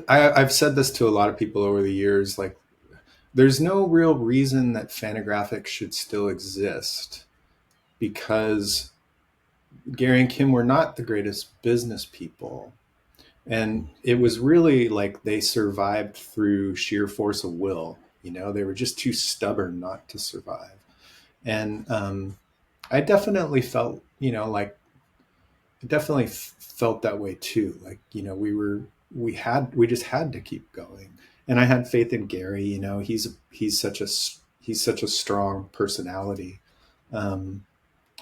I've said this to a lot of people over the years, like there's no real reason that Fantagraphics should still exist because Gary and Kim were not the greatest business people. And it was really like they survived through sheer force of will. They were just too stubborn not to survive. And I definitely felt, like I definitely felt that way too. Like, we just had to keep going. And I had faith in Gary. He's such a strong personality. Um,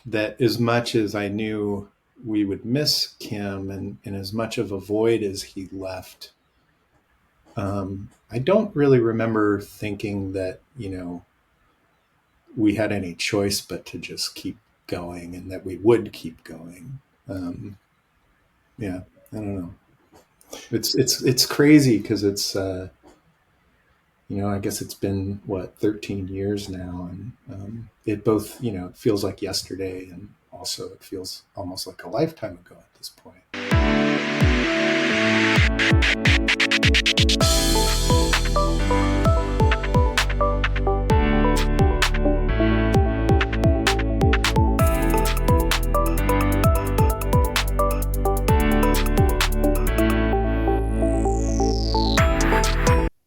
that as much as I knew we would miss Kim and as much of a void as he left, I don't really remember thinking that, we had any choice but to just keep going and that we would keep going. Yeah, I don't know. It's crazy because I guess it's been what 13 years now, and it both it feels like yesterday, and also it feels almost like a lifetime ago at this point.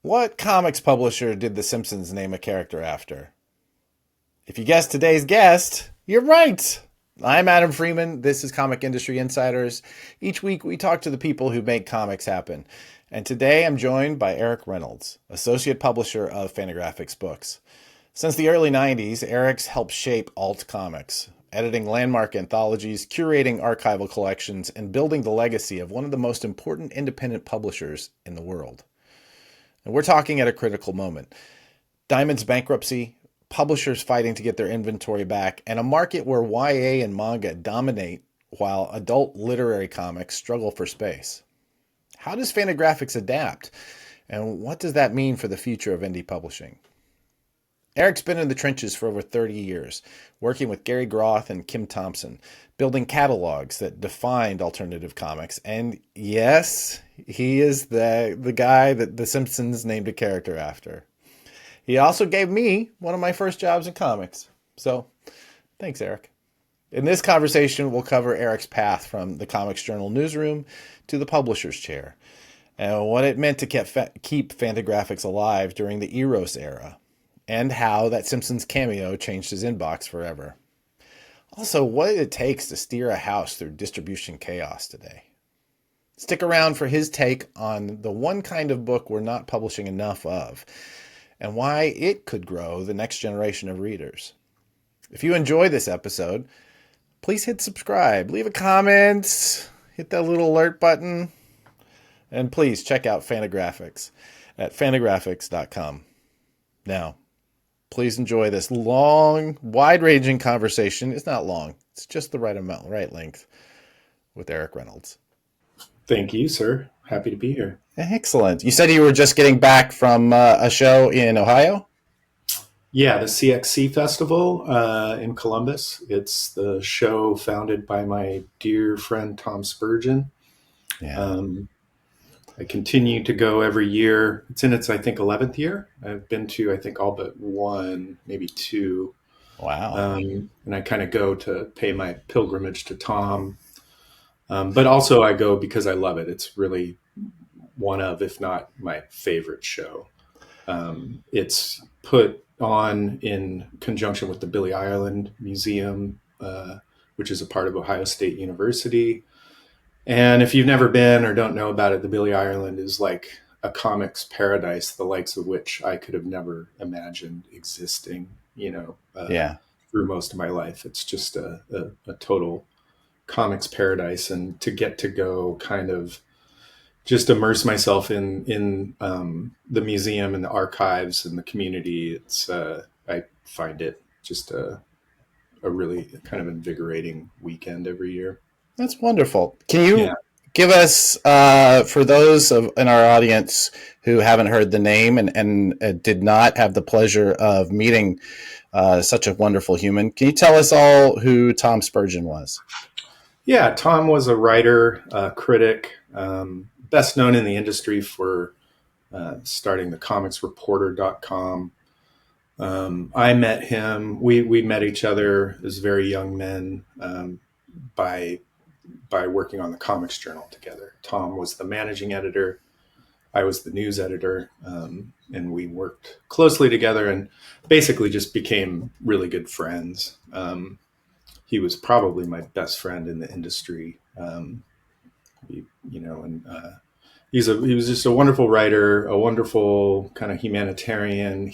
What comics publisher did The Simpsons name a character after? If you guessed today's guest, you're right. I'm Adam Freeman. This is Comic Industry Insiders. Each week we talk to the people who make comics happen. And today I'm joined by Eric Reynolds, associate publisher of Fantagraphics books. Since the early 90s, Eric's helped shape alt comics, editing landmark anthologies, curating archival collections, and building the legacy of one of the most important independent publishers in the world. And we're talking at a critical moment. Diamond's bankruptcy, publishers fighting to get their inventory back, and a market where YA and manga dominate while adult literary comics struggle for space. How does Fantagraphics adapt? And what does that mean for the future of indie publishing? Eric's been in the trenches for over 30 years, working with Gary Groth and Kim Thompson, building catalogs that defined alternative comics. And yes, he is the guy that The Simpsons named a character after. He also gave me one of my first jobs in comics. So thanks, Eric. In this conversation, we'll cover Eric's path from the Comics Journal newsroom to the publisher's chair, and what it meant to keep Fantagraphics alive during the Eros era, and how that Simpsons cameo changed his inbox forever. Also, what it takes to steer a house through distribution chaos today. Stick around for his take on the one kind of book we're not publishing enough of, and why it could grow the next generation of readers. If you enjoy this episode, please hit subscribe, leave a comment, hit that little alert button, and please check out Fantagraphics at fantagraphics.com. Now, please enjoy this long, wide-ranging conversation. It's not long. It's just the right amount, right length with Eric Reynolds. Thank you, sir. Happy to be here. Excellent. You said you were just getting back from a show in Ohio? Yeah, the CXC Festival in Columbus. It's the show founded by my dear friend Tom Spurgeon. Yeah. I continue to go every year. It's in its, I think, 11th year. I've been to, I think, all but one, maybe two. Wow. And I kind of go to pay my pilgrimage to Tom. But also I go because I love it. It's really one of, if not my favorite show. It's put on in conjunction with the Billy Ireland Museum, which is a part of Ohio State University. And if you've never been or don't know about it, the Billy Ireland is like a comics paradise, the likes of which I could have never imagined existing, through most of my life. It's just a total comics paradise. And to get to go kind of just immerse myself in the museum and the archives and the community, I find it just a really kind of invigorating weekend every year. That's wonderful. Can you give us, for those in our audience who haven't heard the name and did not have the pleasure of meeting such a wonderful human, can you tell us all who Tom Spurgeon was? Yeah, Tom was a writer, critic, best known in the industry for starting the comicsreporter.com. I met him. We met each other as very young men by working on the Comics Journal together. Tom was the managing editor. I was the news editor, and we worked closely together and basically just became really good friends. He was probably my best friend in the industry. He was just a wonderful writer, a wonderful kind of humanitarian.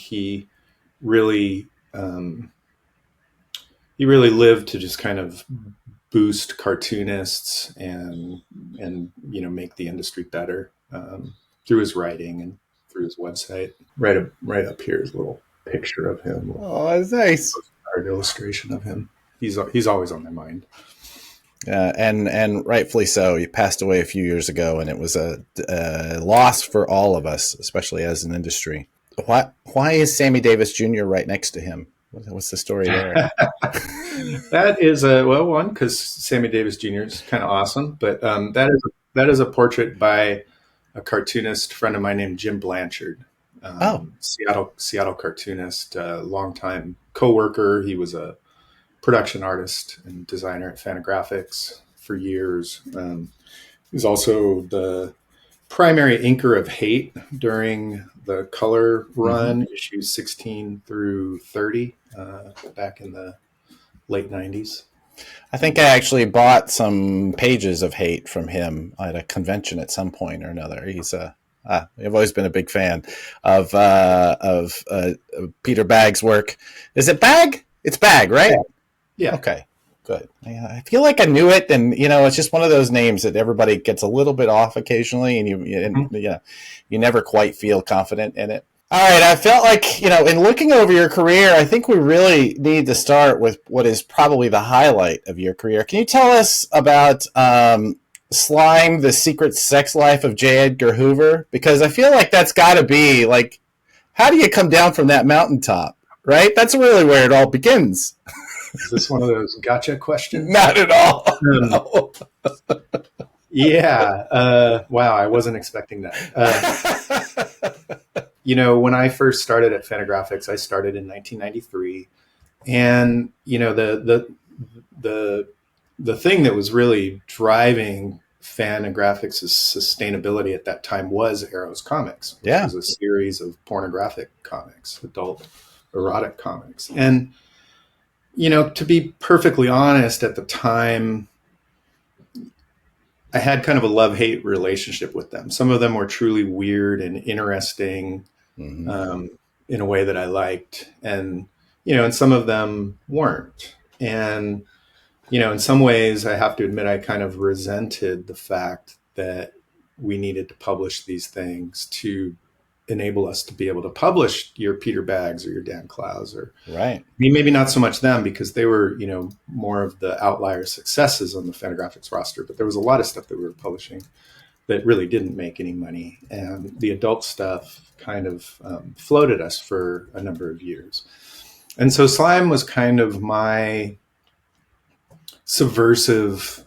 Really um, he really lived to just kind of boost cartoonists and make the industry better through his writing and through his website. Right up here is a little picture of him. Oh, that's nice. Art illustration of him. He's always on my mind. And rightfully so. He passed away a few years ago, and it was a loss for all of us, especially as an industry. Why is Sammy Davis Jr. right next to him? What's the story there? That is one because Sammy Davis Jr. is kind of awesome, but that is a portrait by a cartoonist friend of mine named Jim Blanchard. Seattle cartoonist, longtime co-worker. He was a production artist and designer at Fantagraphics for years. He's also the primary inker of Hate during the Color run, issues 16 through 30, back in the late 90s. I think I actually bought some pages of Hate from him at a convention at some point or another. I've always been a big fan of Peter Bagg's work. Is it Bagg? It's Bagg, right? Yeah. Okay, good. Yeah, I feel like I knew it, and it's just one of those names that everybody gets a little bit off occasionally, and you never quite feel confident in it. All right, I felt like in looking over your career, I think we really need to start with what is probably the highlight of your career. Can you tell us about Slime: The Secret Sex Life of J. Edgar Hoover? Because I feel like that's got to be like, how do you come down from that mountaintop, right? That's really where it all begins. Is this one of those gotcha questions? Not at all. No. Yeah. Wow, I wasn't expecting that. When I first started at Fantagraphics, I started in 1993, and the thing that was really driving Fantagraphics' sustainability at that time was Arrow's Comics, which was a series of pornographic comics, adult erotic comics. And to be perfectly honest, at the time, I had kind of a love-hate relationship with them. Some of them were truly weird and interesting, in a way that I liked. And, and some of them weren't. And, in some ways, I have to admit, I kind of resented the fact that we needed to publish these things to enable us to be able to publish your Peter Baggs or your Dan Clowes, or maybe not so much them, because they were, more of the outlier successes on the Fantagraphics roster. But there was a lot of stuff that we were publishing that really didn't make any money. And the adult stuff kind of floated us for a number of years. And so Slime was kind of my subversive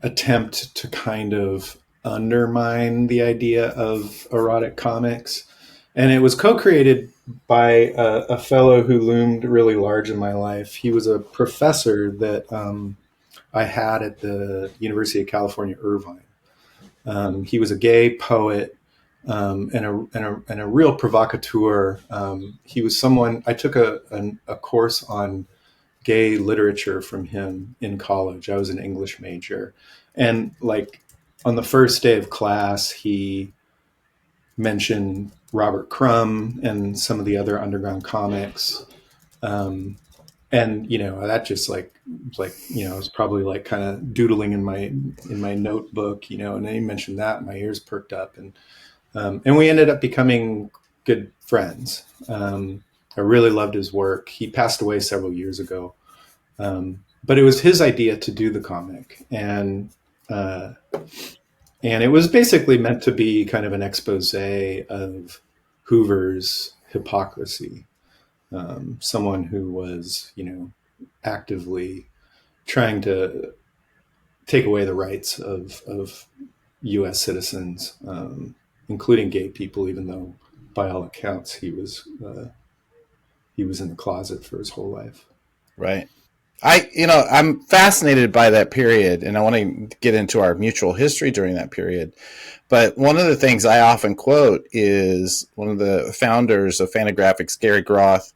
attempt to kind of undermine the idea of erotic comics. And it was co-created by a fellow who loomed really large in my life. He was a professor that I had at the University of California, Irvine. He was a gay poet and a real provocateur. He was someone, I took a course on gay literature from him in college. I was an English major. And like on the first day of class, he mentioned Robert Crumb and some of the other underground comics. And, that just I was probably like kind of doodling in my notebook, and then he mentioned that and my ears perked up, and we ended up becoming good friends. I really loved his work. He passed away several years ago. But it was his idea to do the comic, and it was basically meant to be kind of an expose of Hoover's hypocrisy. Someone who was, actively trying to take away the rights of U.S. citizens, including gay people, even though by all accounts he was in the closet for his whole life. Right. I'm fascinated by that period, and I want to get into our mutual history during that period. But one of the things I often quote is one of the founders of Fantagraphics, Gary Groth,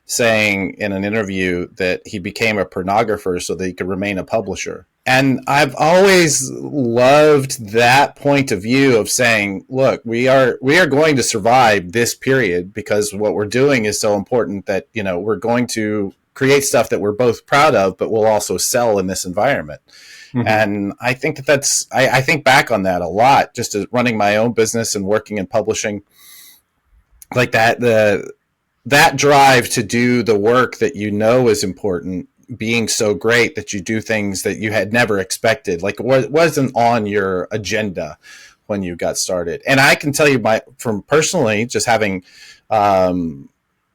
saying in an interview that he became a pornographer so that he could remain a publisher. And I've always loved that point of view of saying, look, we are going to survive this period because what we're doing is so important that, we're going to create stuff that we're both proud of, but we'll also sell in this environment. Mm-hmm. And I think I think back on that a lot, just as running my own business and working in publishing like that, that drive to do the work that is important being so great that you do things that you had never expected, like it wasn't on your agenda when you got started. And I can tell you from personally just having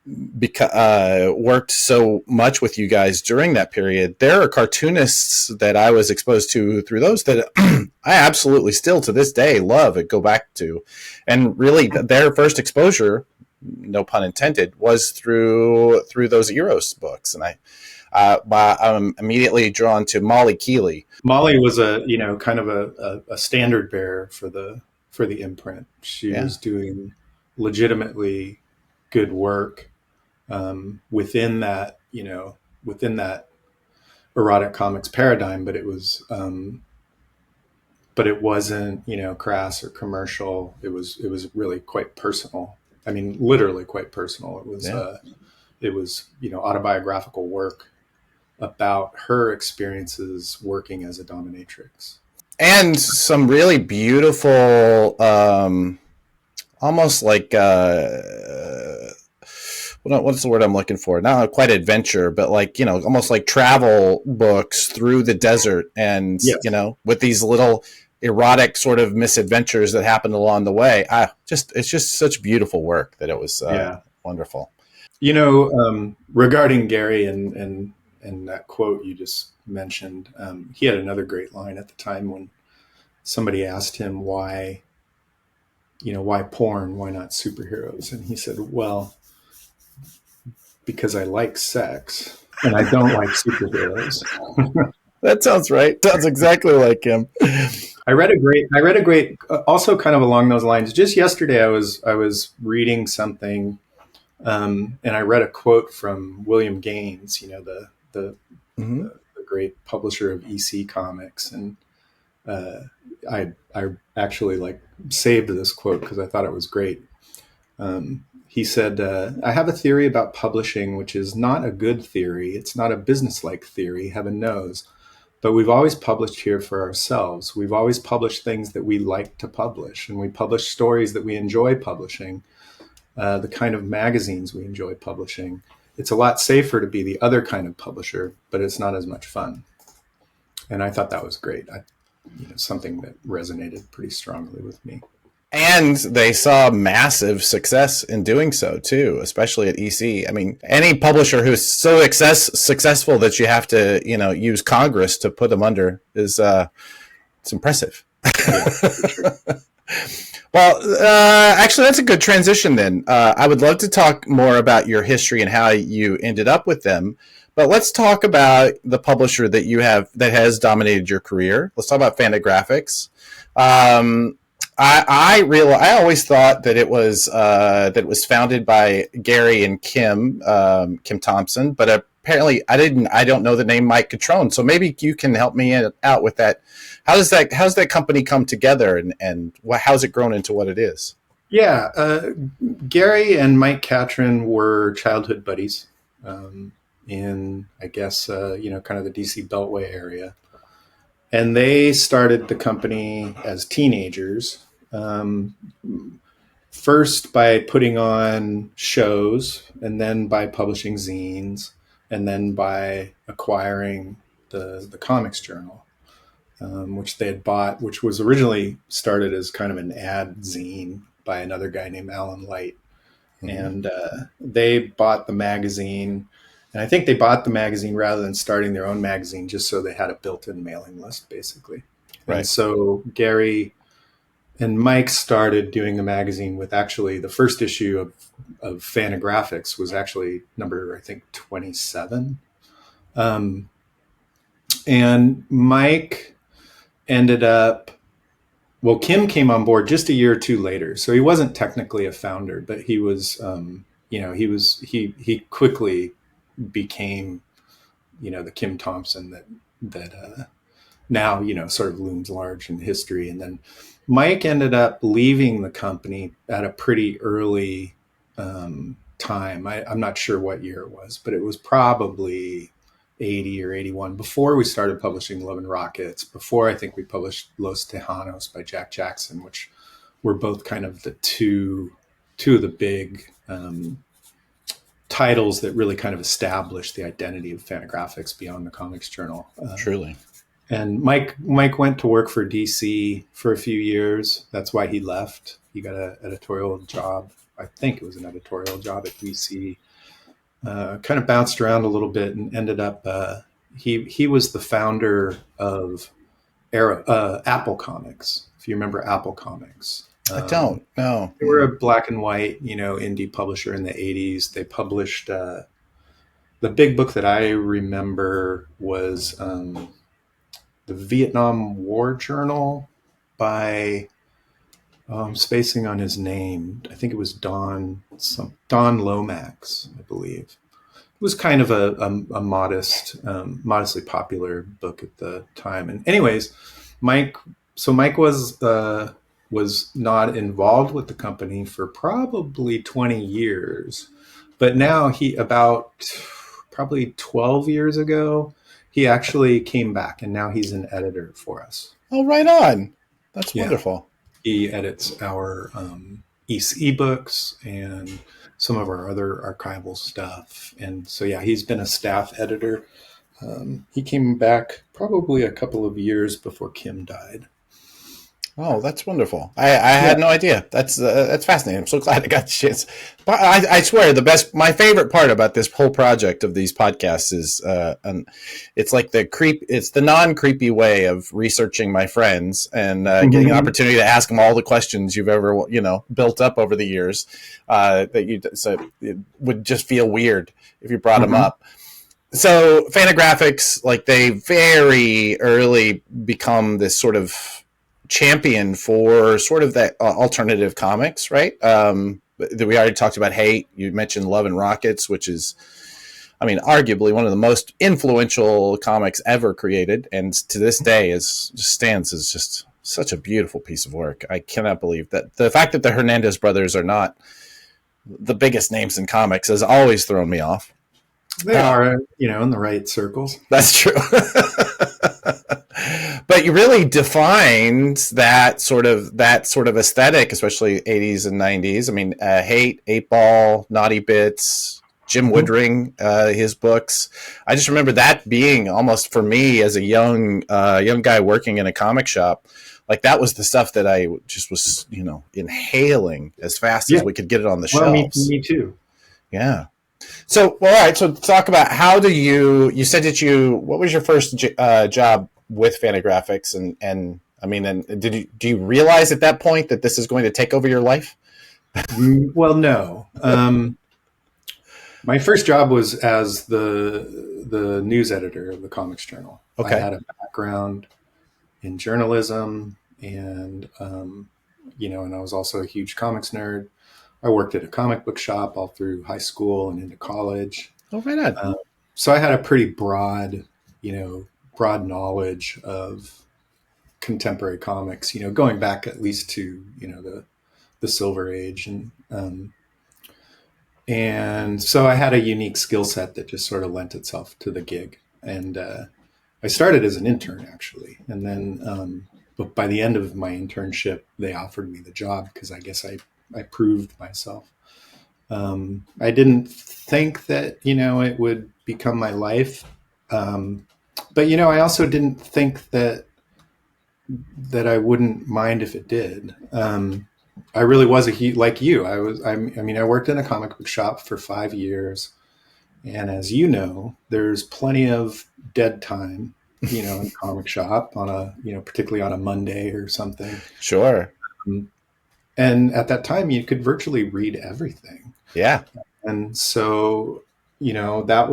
worked so much with you guys during that period, there are cartoonists that I was exposed to through those that I absolutely still to this day love and go back to. And really their first exposure, no pun intended, was through those Eros books. And I'm immediately drawn to Molly Keeley. Molly was kind of a standard bearer for the imprint. She was doing legitimately good work within that erotic comics paradigm, but it wasn't crass or commercial. It was really quite personal. I mean, literally quite personal. It was autobiographical work about her experiences working as a dominatrix, and some really beautiful, almost like what's the word I'm looking for? Not quite adventure, but like almost like travel books through the desert, and yes. With these little erotic sort of misadventures that happened along the way. It's just such beautiful work that it was wonderful. Regarding Gary and that quote you just mentioned, he had another great line at the time when somebody asked him why porn, why not superheroes? And he said, well, because I like sex and I don't like superheroes. That sounds right. Sounds exactly like him. I read a great, also kind of along those lines. Just yesterday, I was reading something, and I read a quote from William Gaines, the great publisher of EC Comics, and I actually saved this quote because I thought it was great. He said, I have a theory about publishing, which is not a good theory. It's not a business-like theory, heaven knows. But we've always published here for ourselves. We've always published things that we like to publish, and we publish stories that we enjoy publishing, the kind of magazines we enjoy publishing. It's a lot safer to be the other kind of publisher, but it's not as much fun. And I thought that was great. Something that resonated pretty strongly with me. And they saw massive success in doing so too, especially at EC. I mean, any publisher who's so successful that you have to, use Congress to put them under is it's impressive. Yeah, for sure. Well, actually, that's a good transition then. I would love to talk more about your history and how you ended up with them. But let's talk about the publisher that you have that has dominated your career. Let's talk about Fantagraphics. I always thought that it was founded by Gary and Kim Thompson, but apparently I don't know the name Mike Catrone. So maybe you can help me out with that. How's that company come together, and how's it grown into what it is? Yeah, Gary and Mike Catron were childhood buddies in, I guess, kind of the DC Beltway area. And they started the company as teenagers, first by putting on shows, and then by publishing zines, and then by acquiring the Comics Journal, which they had bought, which was originally started as kind of an ad zine by another guy named Alan Light. Mm-hmm. And they bought the magazine. And I think they bought the magazine rather than starting their own magazine, just so they had a built-in mailing list, basically. Right. And so Gary and Mike started doing the magazine with actually the first issue of Fantagraphics was actually number, I think, 27. Um, and Mike ended up, well, Kim came on board just a year or two later. So he wasn't technically a founder, but he was, he quickly became, the Kim Thompson that now, sort of looms large in history. And then Mike ended up leaving the company at a pretty early time. I'm not sure what year it was, but it was probably 80 or 81, before we started publishing Love and Rockets, before I think we published Los Tejanos by Jack Jackson, which were both kind of the two of the big titles that really kind of established the identity of Fantagraphics beyond the Comics Journal. Truly. And Mike went to work for DC for a few years. That's why he left. He got an editorial job. I think it was an editorial job at DC. Kind of bounced around a little bit and ended up. He was the founder of Apple Comics. If you remember Apple Comics, I don't know. They were a black and white, indie publisher in the '80s. They published the big book that I remember was the Vietnam War Journal by, I'm spacing on his name. I think it was Don Lomax, I believe. It was kind of a modestly popular book at the time. And anyways, Mike was not involved with the company for probably 20 years, but now about probably 12 years ago, he actually came back, and now he's an editor for us. Oh, right on. That's wonderful. He edits our ebooks and some of our other archival stuff. And so, yeah, he's been a staff editor. He came back probably a couple of years before Kim died. Oh, that's wonderful. I had no idea. That's fascinating. I'm so glad I got the chance. But I swear, my favorite part about this whole project of these podcasts is, it's like it's the non-creepy way of researching my friends and getting an opportunity to ask them all the questions you've ever, built up over the years, so it would just feel weird if you brought them up. So Fantagraphics, like, they very early become this sort of champion for sort of that alternative comics, right? We already talked about Hate. You mentioned Love and Rockets, which is, arguably one of the most influential comics ever created, and to this day stands as just such a beautiful piece of work. I cannot believe that the fact that the Hernandez brothers are not the biggest names in comics has always thrown me off. They are, in the right circles. That's true. But you really defined that sort of aesthetic, especially 80s and 90s. Hate, 8-Ball, Naughty Bits, Jim Woodring, his books. I just remember that being almost, for me as a young guy working in a comic shop, like, that was the stuff that I just was, inhaling as fast as we could get it on the shelves. Me too. Yeah. So, all right. So talk about, how do you said that what was your first job with Fantagraphics? And do you realize at that point that this is going to take over your life? Well, no. My first job was as the news editor of the Comics Journal. Okay. I had a background in journalism, and and I was also a huge comics nerd. I worked at a comic book shop all through high school and into college. Oh, right on. So I had a pretty broad knowledge of contemporary comics, going back at least to, the Silver Age. And so I had a unique skill set that just sort of lent itself to the gig. And I started as an intern, actually. And then, but by the end of my internship, they offered me the job because I guess I proved myself. I didn't think that, it would become my life. But, I also didn't think that I wouldn't mind if it did. I really was like you. I worked in a comic book shop for 5 years. And as you know, there's plenty of dead time, in a comic shop on particularly on a Monday or something. Sure. And at that time, you could virtually read everything. Yeah. And so, that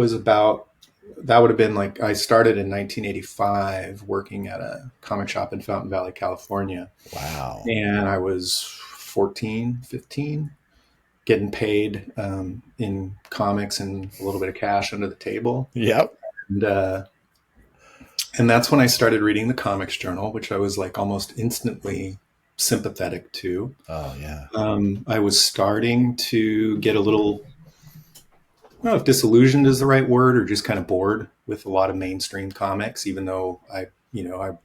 would have been like, I started in 1985 working at a comic shop in Fountain Valley, California. Wow. And I was 14, 15, getting paid in comics and a little bit of cash under the table. Yep. And, and that's when I started reading the Comics Journal, which I was like almost instantly sympathetic to. Oh, yeah. I was starting to get a little, I don't know if disillusioned is the right word, or just kind of bored with a lot of mainstream comics, even though I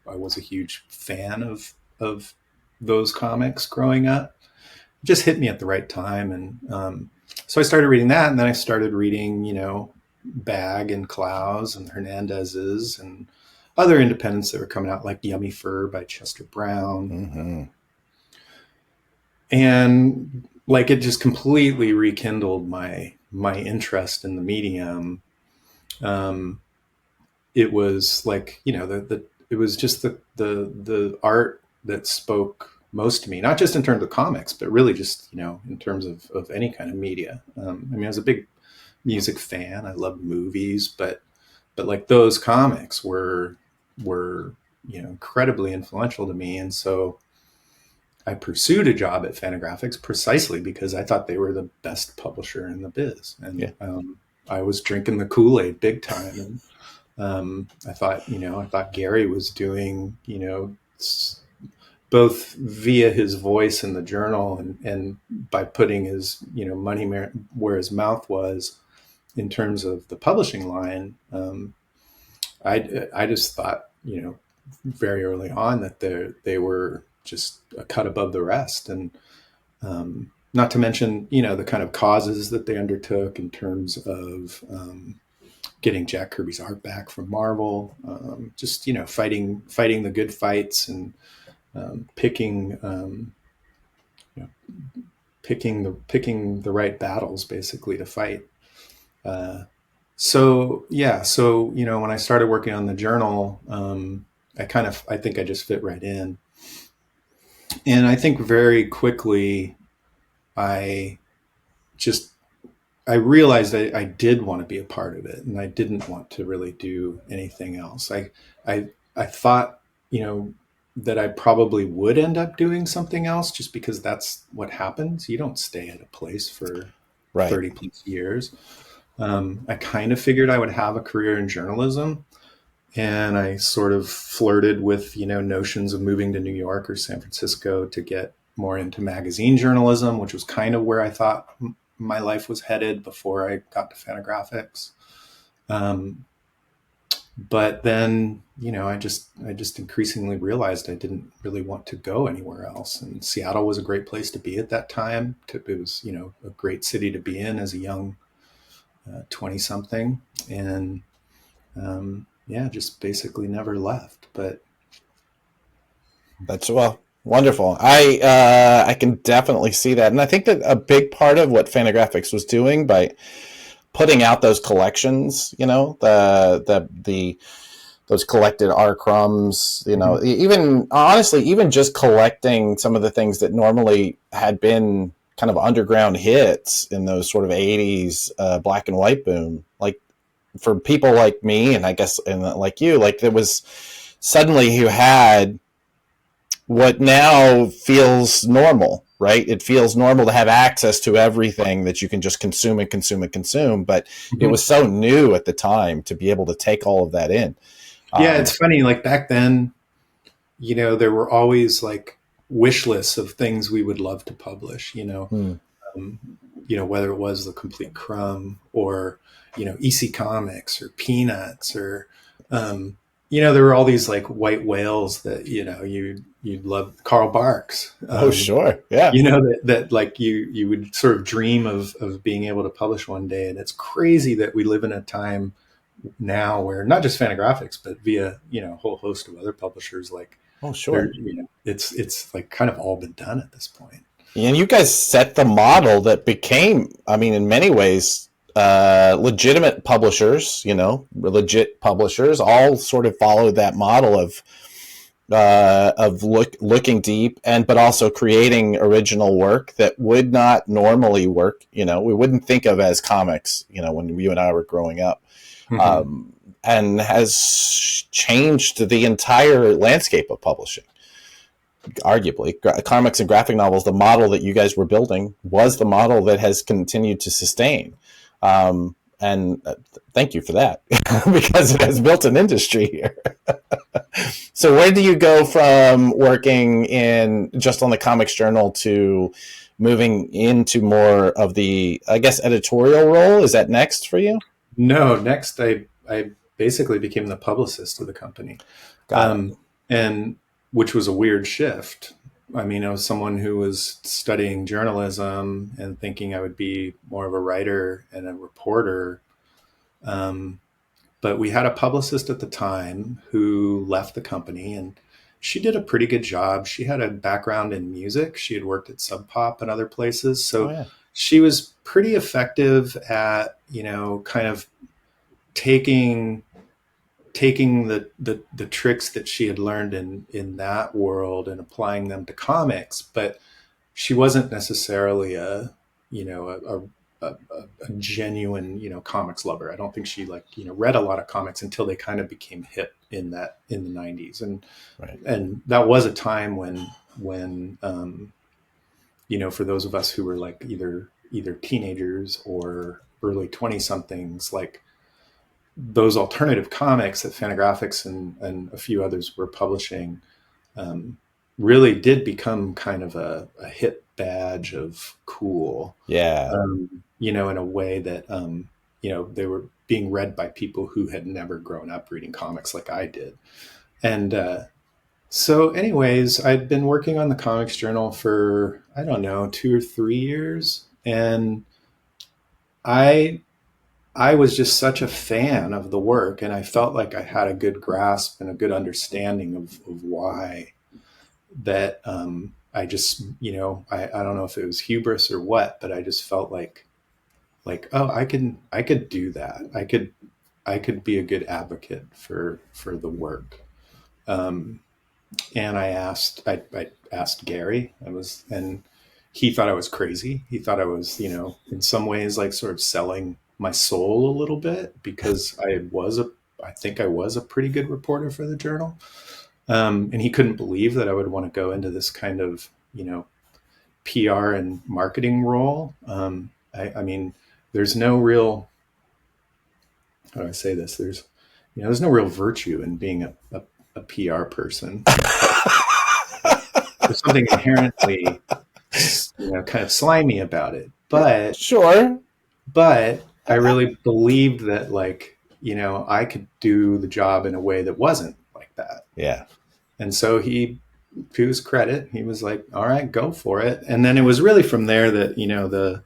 was a huge fan of those comics growing up. It just hit me at the right time. And so I started reading that. And then I started reading, Bag and Clowes and Hernandez's and other independents that were coming out, like Yummy Fur by Chester Brown. Mm-hmm. And like, it just completely rekindled my interest in the medium. It was like, it was just the art that spoke most to me, not just in terms of comics, but really just, in terms of any kind of media. I was a big music fan. I loved movies, but like, those comics were incredibly influential to me. And so I pursued a job at Fantagraphics precisely because I thought they were the best publisher in the biz. And Yeah. I was drinking the Kool-Aid big time. And I thought Gary was doing, both via his voice in the journal and by putting his, money where his mouth was in terms of the publishing line. I just thought, very early on that they were just a cut above the rest. And not to mention, the kind of causes that they undertook in terms of getting Jack Kirby's art back from Marvel, just, fighting the good fights and picking the right battles basically to fight. So when I started working on the journal, I think I just fit right in. And I think very quickly I realized I did want to be a part of it, and I didn't want to really do anything else. I thought, that I probably would end up doing something else, just because that's what happens. You don't stay at a place for Right. 30 plus years. I kind of figured I would have a career in journalism, and I sort of flirted with, notions of moving to New York or San Francisco to get more into magazine journalism, which was kind of where I thought my life was headed before I got to Fantagraphics. But then, I just increasingly realized I didn't really want to go anywhere else. And Seattle was a great place to be at that time. It was, a great city to be in as a young 20 something. And just basically never left. But That's wonderful. I can definitely see that, and I think that a big part of what Fantagraphics was doing by putting out those collections, those collected R crumbs, even honestly, even just collecting some of the things that normally had been kind of underground hits in those sort of 80s black and white boom, like for people like me, and I guess and like you, like there was suddenly you had what now feels normal, right? It feels normal to have access to everything that you can just consume and consume and consume. But it was so new at the time to be able to take all of that in. Yeah, it's funny. Like back then, there were always like wish lists of things we would love to publish, whether it was the Complete Crumb or, EC Comics or Peanuts or, there were all these like white whales that, you'd love. Carl Barks. Oh, sure. Yeah. That like you would sort of dream of being able to publish one day. And it's crazy that we live in a time now where not just Fantagraphics, but via, a whole host of other publishers, like, oh, sure. It's like kind of all been done at this point. And you guys set the model that became, in many ways, legitimate publishers, legit publishers all sort of followed that model of of looking deep, and but also creating original work that would not normally work. We wouldn't think of as comics. When you and I were growing up, Mhm. um, and has changed the entire landscape of publishing. Arguably, comics and graphic novels, the model that you guys were building was the model that has continued to sustain. And thank you for that, because it has built an industry here. So where do you go from working in just on the Comics Journal to moving into more of the, I guess, editorial role? Is that next for you? No, next I basically became the publicist of the company, Got it. um, and which was a weird shift. I mean, I was someone who was studying journalism and thinking I would be more of a writer and a reporter. Um, but we had a publicist at the time who left the company, and she did a pretty good job. She had a background in music. She had worked at Sub Pop and other places. Oh So yeah. she was pretty effective at, kind of taking the tricks that she had learned in that world and applying them to comics. But she wasn't necessarily a genuine comics lover. I don't think she read a lot of comics until they kind of became hip in the 90s, Right. and that was a time when for those of us who were like either teenagers or early 20 somethings, like those alternative comics that Fantagraphics and a few others were publishing um, really did become kind of a hit badge of cool, Yeah. in a way that, they were being read by people who had never grown up reading comics like I did. And so, anyways, I'd been working on the Comics Journal for, I don't know, 2 or 3 years. And I I was just such a fan of the work, and I felt like I had a good grasp and a good understanding of why that I just, I don't know if it was hubris or what, but I just felt like, oh, I could do that. I could be a good advocate for the work. Um, and I asked Gary. And he thought I was crazy. He thought I was, in some ways, like sort of selling my soul a little bit, because I think I was a pretty good reporter for the Journal. And he couldn't believe that I would want to go into this kind of, PR and marketing role. I mean, there's no real, how do I say this? There's no real virtue in being a PR person. There's something inherently, kind of slimy about it. Sure. But I really believed that, like, I could do the job in a way that wasn't like that. Yeah. And so to his credit, he was like, all right, go for it. And then it was really from there that,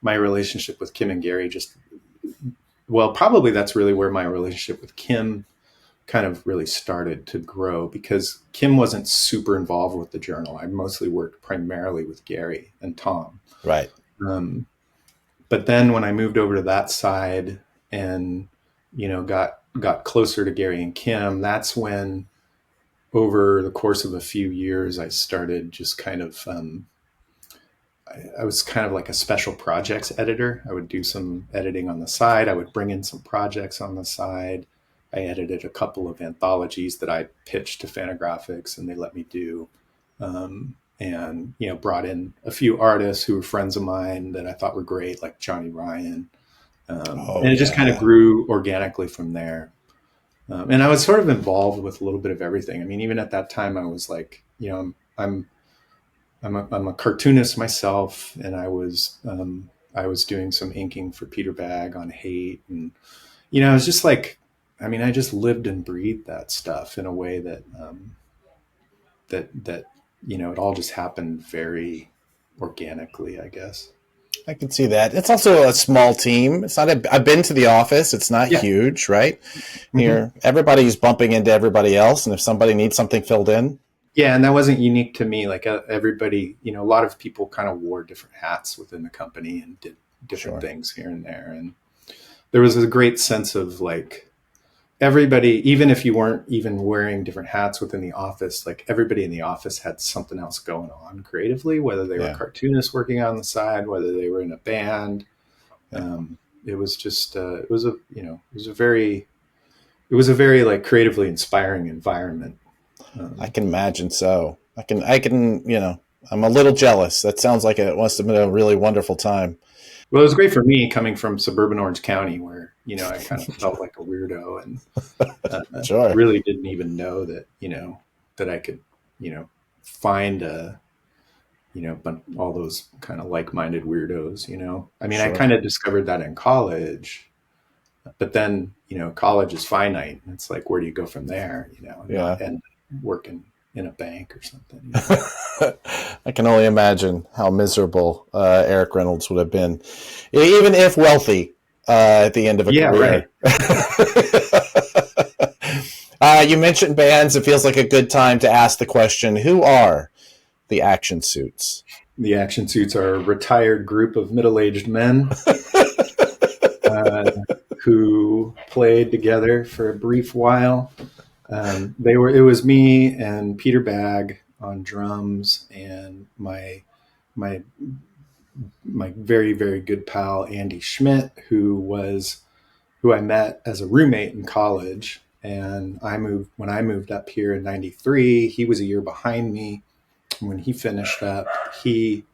my relationship with Kim and Gary just, well, probably that's really where my relationship with Kim kind of really started to grow, because Kim wasn't super involved with the Journal. I mostly worked primarily with Gary and Tom. Right. Um, but then when I moved over to that side and, got closer to Gary and Kim, that's when over the course of a few years, I started just kind of, I was kind of like a special projects editor. I would do some editing on the side. I would bring in some projects on the side. I edited a couple of anthologies that I pitched to Fantagraphics, and they let me do. And brought in a few artists who were friends of mine that I thought were great, like Johnny Ryan. Oh And it just kind of yeah. grew organically from there. And I was sort of involved with a little bit of everything. I mean, even at that time, I was like, I'm a cartoonist myself, and I was doing some inking for Peter Bagg on Hate, and it was just like, I mean, I just lived and breathed that stuff in a way that it all just happened very organically, I guess. I can see that. It's also a small team. It's not. I've been to the office. It's not Yeah. huge, right? Hmm. Here, everybody's bumping into everybody else, and if somebody needs something filled in, Yeah, and that wasn't unique to me. Like, everybody, a lot of people kind of wore different hats within the company and did different sure. things here and there, and there was a great sense of like everybody, even if you weren't even wearing different hats within the office, like everybody in the office had something else going on creatively, whether they were Yeah. cartoonists working on the side, whether they were in a band. Yeah. It was just, it was a, it was a very like creatively inspiring environment. I Um, can imagine so. I'm a little jealous. That sounds like it must have been a really wonderful time. well, it was great for me coming from suburban Orange County where, I kind of felt like a weirdo and Sure. really didn't even know that, that I could, find but all those kind of like-minded weirdos. I mean, I Sure. kind of discovered that in college, but then, college is finite. It's like, where do you go from there, and Yeah. not end working in a bank or something, I can only imagine how miserable Eric Reynolds would have been, even if wealthy, at the end of a Yeah, right. career. You mentioned bands. It feels like a good time to ask the question, who are the Action Suits? The Action Suits are a retired group of middle-aged men uh, who played together for a brief while. It was me and Peter Bagg on drums, and my my very very good pal Andy Schmidt, who I met as a roommate in college. And when I moved up here in '93. He was a year behind me. When he finished up, he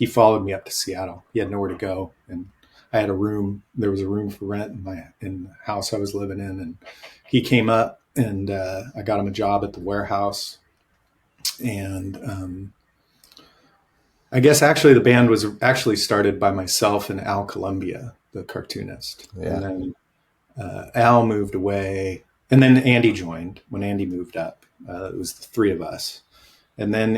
followed me up to Seattle. He had nowhere to go, and I had a room. There was a room for rent in the house I was living in, and he came up, and I got him a job at the warehouse. And I guess actually the band was actually started by myself and Al Columbia, the cartoonist, and Yeah. then Al moved away, and then Andy joined when Andy moved up. It was the three of us, and then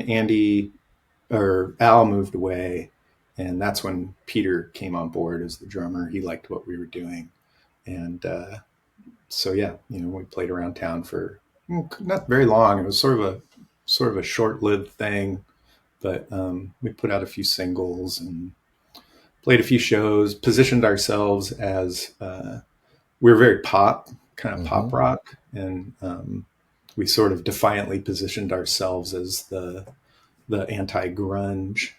Al moved away, and that's when Peter came on board as the drummer. He liked what we were doing, and so yeah, we played around town for not very long. It was sort of a short-lived thing, but we put out a few singles and played a few shows. Positioned ourselves as we were very kind of Mm-hmm. pop rock, and we sort of defiantly positioned ourselves as the anti-grunge,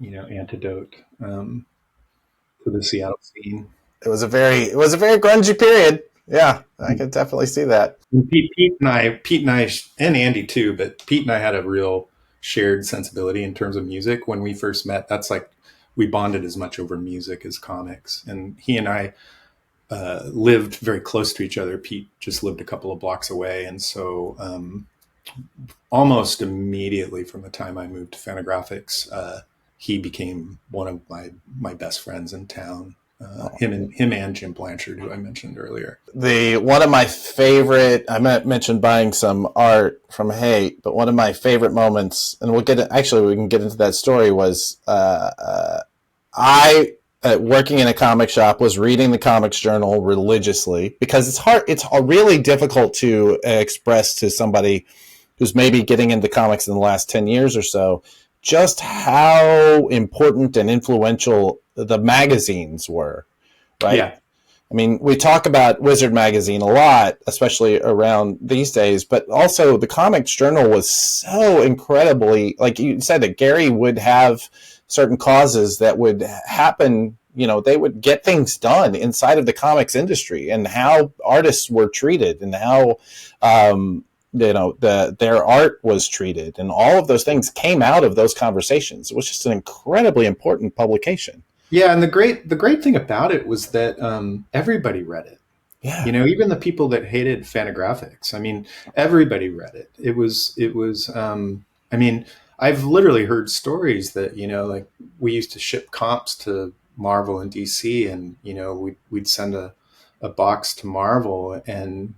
antidote to the Seattle scene. It was a very grungy period. Yeah, I could definitely see that. And Pete and I, and Andy too, but Pete and I had a real shared sensibility in terms of music when we first met. That's like we bonded as much over music as comics, and he and I lived very close to each other. Pete just lived a couple of blocks away, and so almost immediately from the time I moved to Fantagraphics, he became one of my best friends in town. Him and Jim Blanchard, who I mentioned earlier. The one of my favorite. I mentioned buying some art from Hate, but one of my favorite moments, and we can get into that story. Was I working in a comic shop, was reading the Comics Journal religiously because it's hard. It's really difficult to express to somebody who's maybe getting into comics in the last 10 years or so just how important and influential the magazines were, right? Yeah, I mean, we talk about Wizard Magazine a lot, especially around these days, but also the Comics Journal was so incredibly, like you said, that Gary would have certain causes that would happen. They would get things done inside of the comics industry and how artists were treated and how, their art was treated. And all of those things came out of those conversations. It was just an incredibly important publication. yeah, and the great thing about it was that everybody read it. Yeah. Even the people that hated Fantagraphics. I mean, everybody read it. It was. I mean, I've literally heard stories that like we used to ship comps to Marvel and DC, and we'd send a box to Marvel, and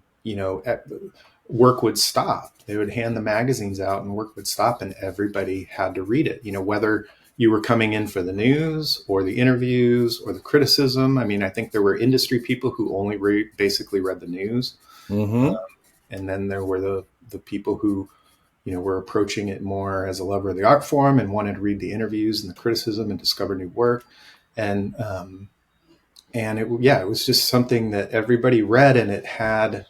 work would stop. They would hand the magazines out, and work would stop, and everybody had to read it. Whether you were coming in for the news or the interviews or the criticism. I mean, I think there were industry people who only basically read the news. Mm-hmm. And then there were the people who, were approaching it more as a lover of the art form and wanted to read the interviews and the criticism and discover new work. And, and it was just something that everybody read, and it had,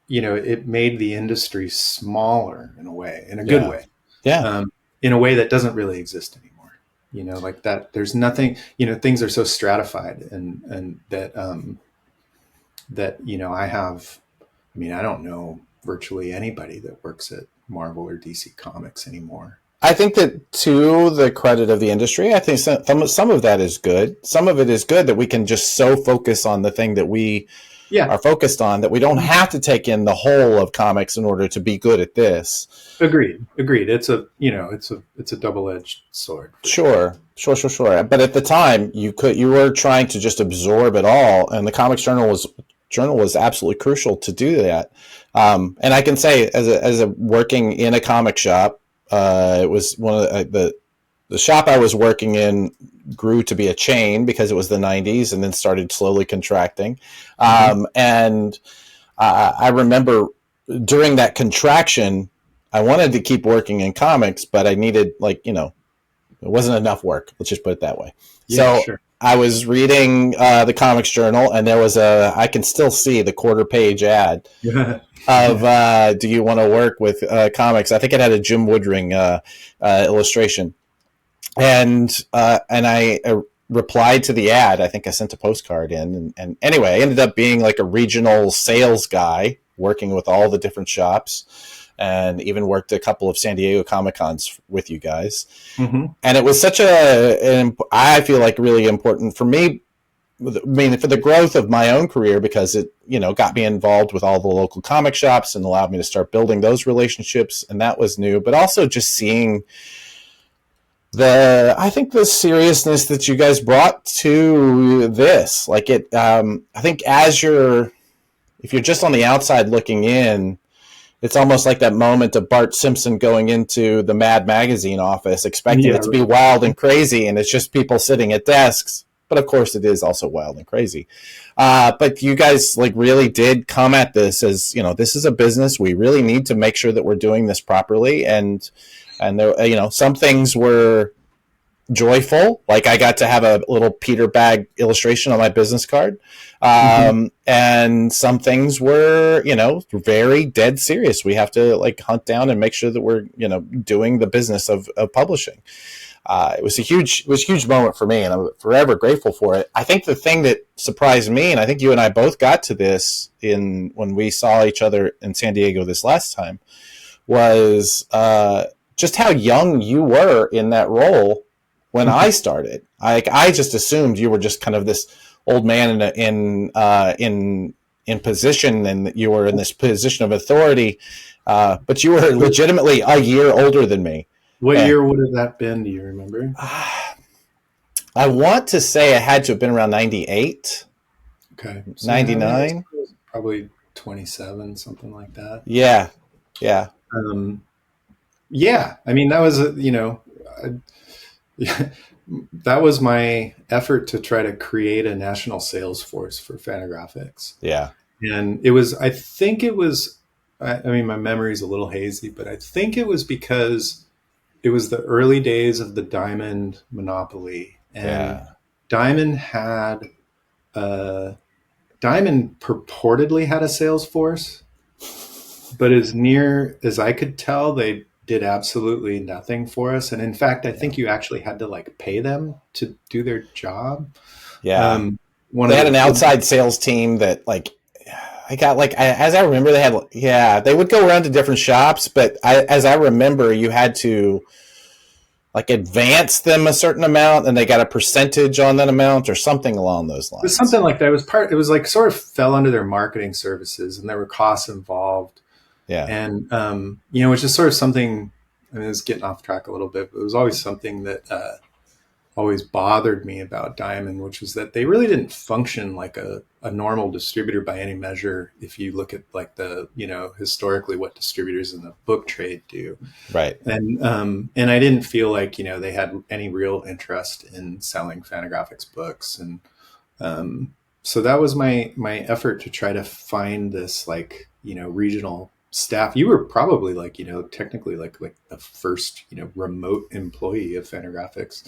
it made the industry smaller in a way, in a good Yeah. way, Yeah. um, in a way that doesn't really exist anymore. Like that. There's nothing. Things are so stratified, and that I have. I mean, I don't know virtually anybody that works at Marvel or DC Comics anymore. I think that to the credit of the industry, I think some of that is good. Some of it is good that we can just so focus on the thing that we Yeah, are focused on that we don't have to take in the whole of comics in order to be good at this. agreed. It's a double edged sword for sure. Sure. But at the time, you were trying to just absorb it all, and the Comics Journal was absolutely crucial to do that. And I can say, as a working in a comic shop, it was one of the shop I was working in grew to be a chain because it was the 90s, and then started slowly contracting. Mm-hmm. And I remember during that contraction, I wanted to keep working in comics, but I needed, it wasn't enough work. Let's just put it that way. Yeah, So sure. I was reading the Comics Journal, and there was I can still see the quarter-page ad Yeah. of do you want to work with comics? I think it had a Jim Woodring illustration, and I replied to the ad. I think I sent a postcard in, and anyway, I ended up being like a regional sales guy working with all the different shops, and even worked a couple of San Diego Comic Cons with you guys. Mm-hmm. And it was such I feel like really important for me. I mean, for the growth of my own career, because it, got me involved with all the local comic shops and allowed me to start building those relationships. And that was new, but also just seeing I think the seriousness that you guys brought to this, I think if you're just on the outside looking in, it's almost like that moment of Bart Simpson going into the Mad Magazine office, expecting Yeah, it to be wild and crazy, and it's just people sitting at desks. But of course, it is also wild and crazy. But you guys really did come at this as, this is a business. We really need to make sure that we're doing this properly, and there, some things were joyful. Like I got to have a little Peter Bag illustration on my business card. mm-hmm. And some things were, very dead serious. We have to hunt down and make sure that we're, doing the business of publishing. It was a huge moment for me, and I'm forever grateful for it. I think the thing that surprised me, and I think you and I both got to this when we saw each other in San Diego this last time, was just how young you were in that role when I started. I just assumed you were just kind of this old man in position, and that you were in this position of authority, but you were legitimately a year older than me. What And year would have that been? Do you remember? I want to say it had to have been around 98, Okay, so 99. it was probably 27, something like that. Yeah. Um, yeah, I mean that was that was my effort to try to create a national sales force for Fantagraphics. Yeah. And it was, I think it was, I mean, my memory's a little hazy, but I think it was because it was the early days of the Diamond monopoly. And Yeah. Diamond had, Diamond purportedly had a sales force, but as near as I could tell, they did absolutely nothing for us. And in fact, I think you actually had to pay them to do their job. Yeah. One They of had the an outside sales team that I got as I remember, they had they would go around to different shops, but as I remember, you had to advance them a certain amount, and they got a percentage on that amount or something along those It was lines. something like that. It was sort of fell under their marketing services, and there were costs involved. Yeah. And, which is sort of something, I mean, it's getting off track a little bit, but it was always something that always bothered me about Diamond, which was that they really didn't function like a normal distributor by any measure. If you look at historically what distributors in the book trade do. Right. And I didn't feel like, they had any real interest in selling Fantagraphics books. And so that was my effort to try to find this regional staff. You were probably technically the first remote employee of Fantagraphics.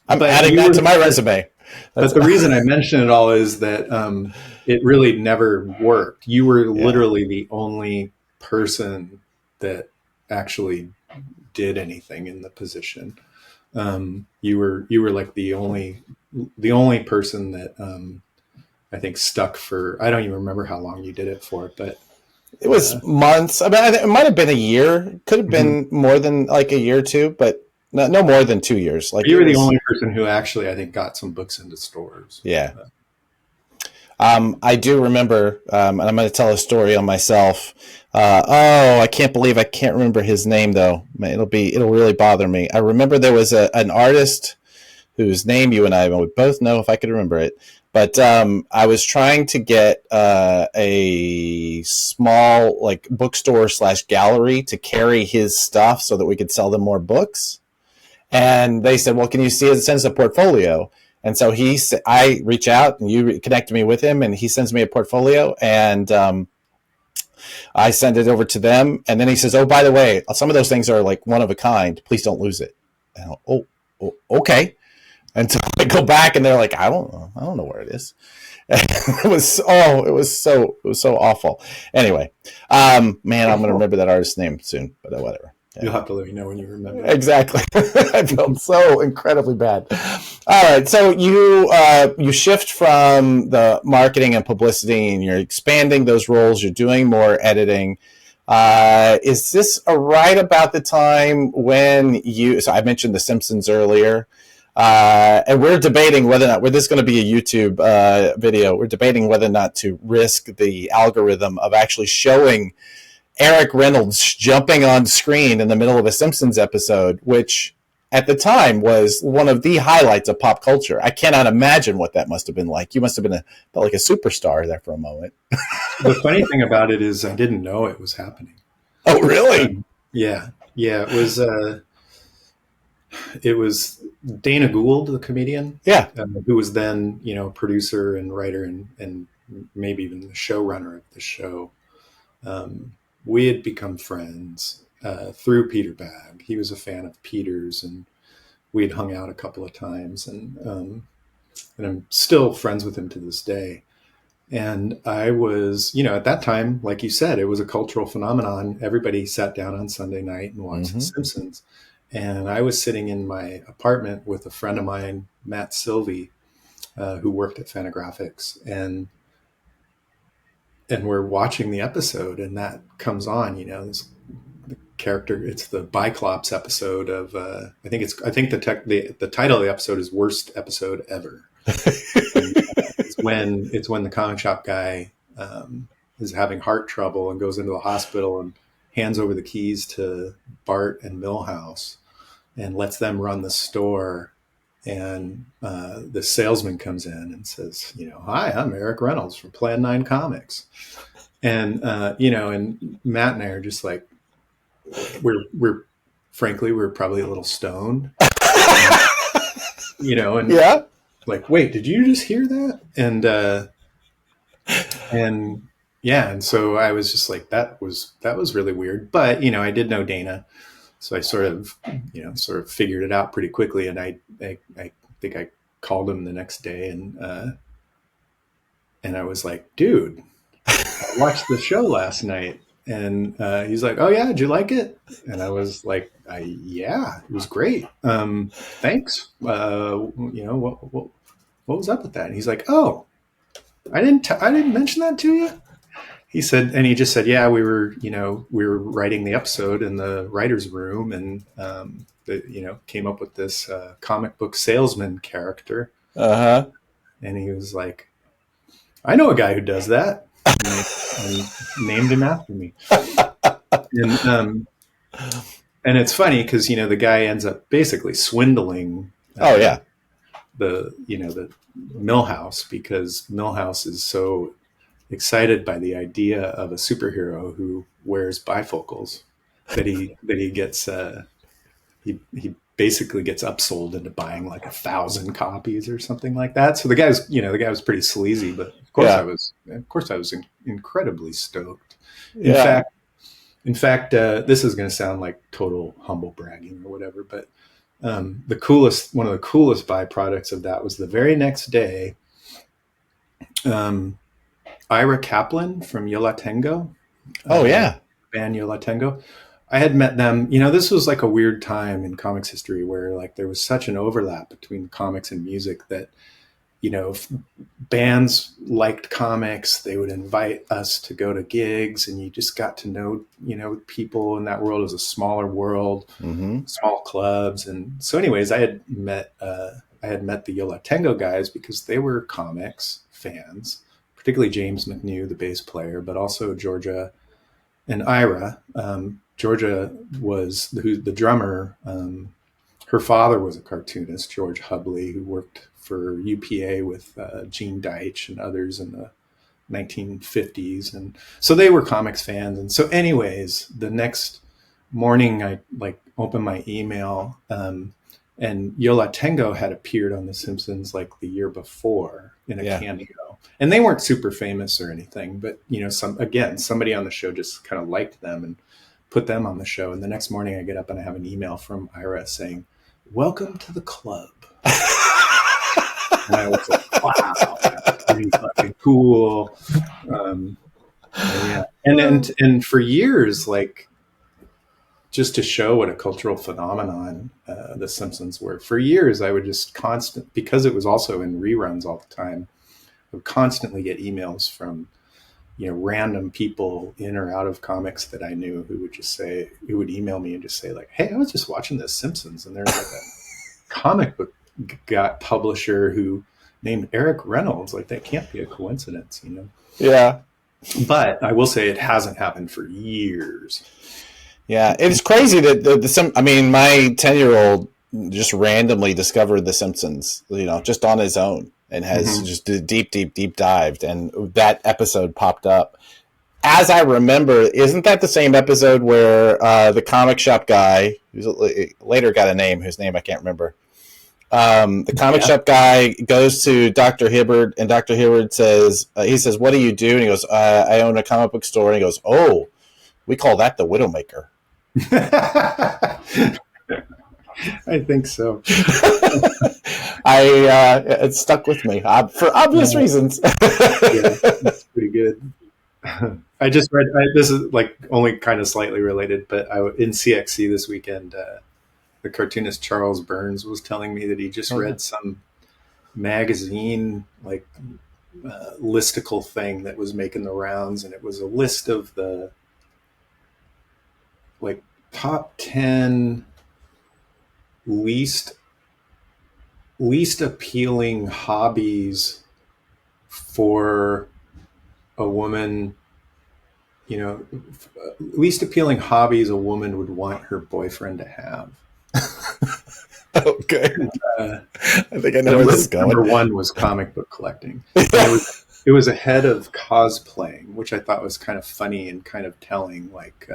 I'm but adding you that were, to my resume. but That's the reason I mention it all is that it really never worked. You were yeah. literally the only person that actually did anything in the position. You were like the only person that I think stuck for. I don't even remember how long you did it for, but It was months. I mean, it might have been a year. Could have mhm. been more than like a year or two, but no more than 2 years. Like You it were the was, only person who actually I think got some books into stores. yeah. I do remember, and I'm going to tell a story on myself. I can't believe I can't remember his name though. It'll really bother me. I remember there was an artist whose name you and I would both know if I could remember it. But I was trying to get a small like bookstore / gallery to carry his stuff so that we could sell them more books. And they said, "Well, can you see it? Send us a portfolio." And so I reach out and you connect me with him, and he sends me a portfolio, and I send it over to them. And then he says, "Oh, by the way, some of those things are like one of a kind. Please don't lose it." And okay. Until I go back and they're like, I don't know where it is. It was so awful. Anyway, man, I'm gonna remember that artist's name soon, but whatever. You'll Yeah. have to let me know when you remember it. Exactly. I felt so incredibly bad. All right, so you shift from the marketing and publicity, and you're expanding those roles. You're doing more editing. Is this right about the time when you? So I mentioned The Simpsons earlier. And we're debating whether or not this is going to be a YouTube video. We're debating whether or not to risk the algorithm of actually showing Eric Reynolds jumping on screen in the middle of a Simpsons episode, which at the time was one of the highlights of pop culture. I cannot imagine what that must have been like. You must have been felt like a superstar there for a moment. The funny thing about it is I didn't know it was happening. Oh, really? Yeah, yeah. It was Dana Gould, the comedian, Yeah. who was then producer and writer and maybe even the showrunner of the show. Um, we had become friends through Peter Bagg. He was a fan of Peter's, and we had hung out a couple of times, and I'm still friends with him to this day. And I was, at that time, like you said, it was a cultural phenomenon. Everybody sat down on Sunday night and watched The Mm-hmm. Simpsons. And I was sitting in my apartment with a friend of mine, Matt Sylvie, who worked at Fantagraphics, and we're watching the episode, and that comes on. This the character. It's the Biclops episode of. I think the title of the episode is "Worst Episode Ever." And it's when the comic shop guy is having heart trouble and goes into the hospital and hands over the keys to Bart and Milhouse and lets them run the store. And the salesman comes in and says, "Hi, I'm Eric Reynolds from Plan 9 Comics." And and Matt and I are just like, we're frankly, we're probably a little stoned, and, and Yeah. like, wait, did you just hear that? And yeah, and so I was just like, that was really weird. But I did know Dana, so I sort of figured it out pretty quickly. And I think I called him the next day, and I was like, dude, I watched the show last night. And he's like, "Oh yeah, did you like it?" And I was like, "Yeah, it was great. Thanks. What was up with that?" And he's like, "Oh, I didn't mention that to you." He said, and he just said, "Yeah, we were writing the episode in the writers' room, and came up with this comic book salesman character." Uh huh. And he was like, "I know a guy who does that," and named him after me. And it's funny because the guy ends up basically swindling Oh yeah. the Millhouse, because Millhouse is so excited by the idea of a superhero who wears bifocals that he gets he basically gets upsold into buying like 1,000 copies or something like that. So the guy was pretty sleazy, but Yeah. of course I was incredibly stoked. In Yeah. fact, this is going to sound like total humble bragging or whatever, but one of the coolest byproducts of that was the very next day. Um, Ira Kaplan from Yo La Tengo, Oh yeah. band Yo La Tengo. I had met them. You know, this was like a weird time in comics history where like there was such an overlap between comics and music that, you know, if bands liked comics, they would invite us to go to gigs, and you just got to know, you know, people in that world. It was a smaller world, Mm-hmm. small clubs. And so anyways, I had met the Yo La Tengo guys because they were comics fans, particularly James McNew, the bass player, but also Georgia and Ira. Georgia was the drummer. Her father was a cartoonist, George Hubley, who worked for UPA with Gene Deitch and others in the 1950s, and so they were comics fans. And so, anyways, the next morning, I like opened my email, and Yo La Tengo had appeared on The Simpsons like the year before in a Yeah. cameo, and they weren't super famous or anything, but you know, somebody on the show just kind of liked them and put them on the show. And the next morning, I get up and I have an email from Ira saying, "Welcome to the club." And I was like, "Wow, that's pretty fucking cool." Um, and yeah, and for years, like just to show what a cultural phenomenon the Simpsons were. For years, I would just because it was also in reruns all the time. I would constantly get emails from, you know, random people in or out of comics that I knew who would email me and just say like, "Hey, I was just watching the Simpsons, and there's like a comic book publisher who named Eric Reynolds. Like that can't be a coincidence, you know." Yeah. But I will say it hasn't happened for years. Yeah, it's crazy that I mean, my 10-year-old just randomly discovered The Simpsons, you know, just on his own, and has just deep dived, and that episode popped up. As I remember, isn't that the same episode where the comic shop guy, who's later got a name, whose name I can't remember, the comic shop guy goes to Dr. Hibbert, and Dr. Hibbert says, he says, "What do you do?" And he goes, "I own a comic book store." And he goes, "Oh, we call that the Widowmaker." I think so. It stuck with me for obvious reasons. Yeah, that's pretty good. I just read. This is like only kind of slightly related, but in CXC this weekend, the cartoonist Charles Burns was telling me that he just read some magazine like listicle thing that was making the rounds, and it was a list of the like top 10 least appealing hobbies for a woman, you know, least appealing hobbies a woman would want her boyfriend to have. Okay. I think I know where this is going. Number one was comic book collecting. And it was ahead of cosplaying, which I thought was kind of funny and kind of telling, like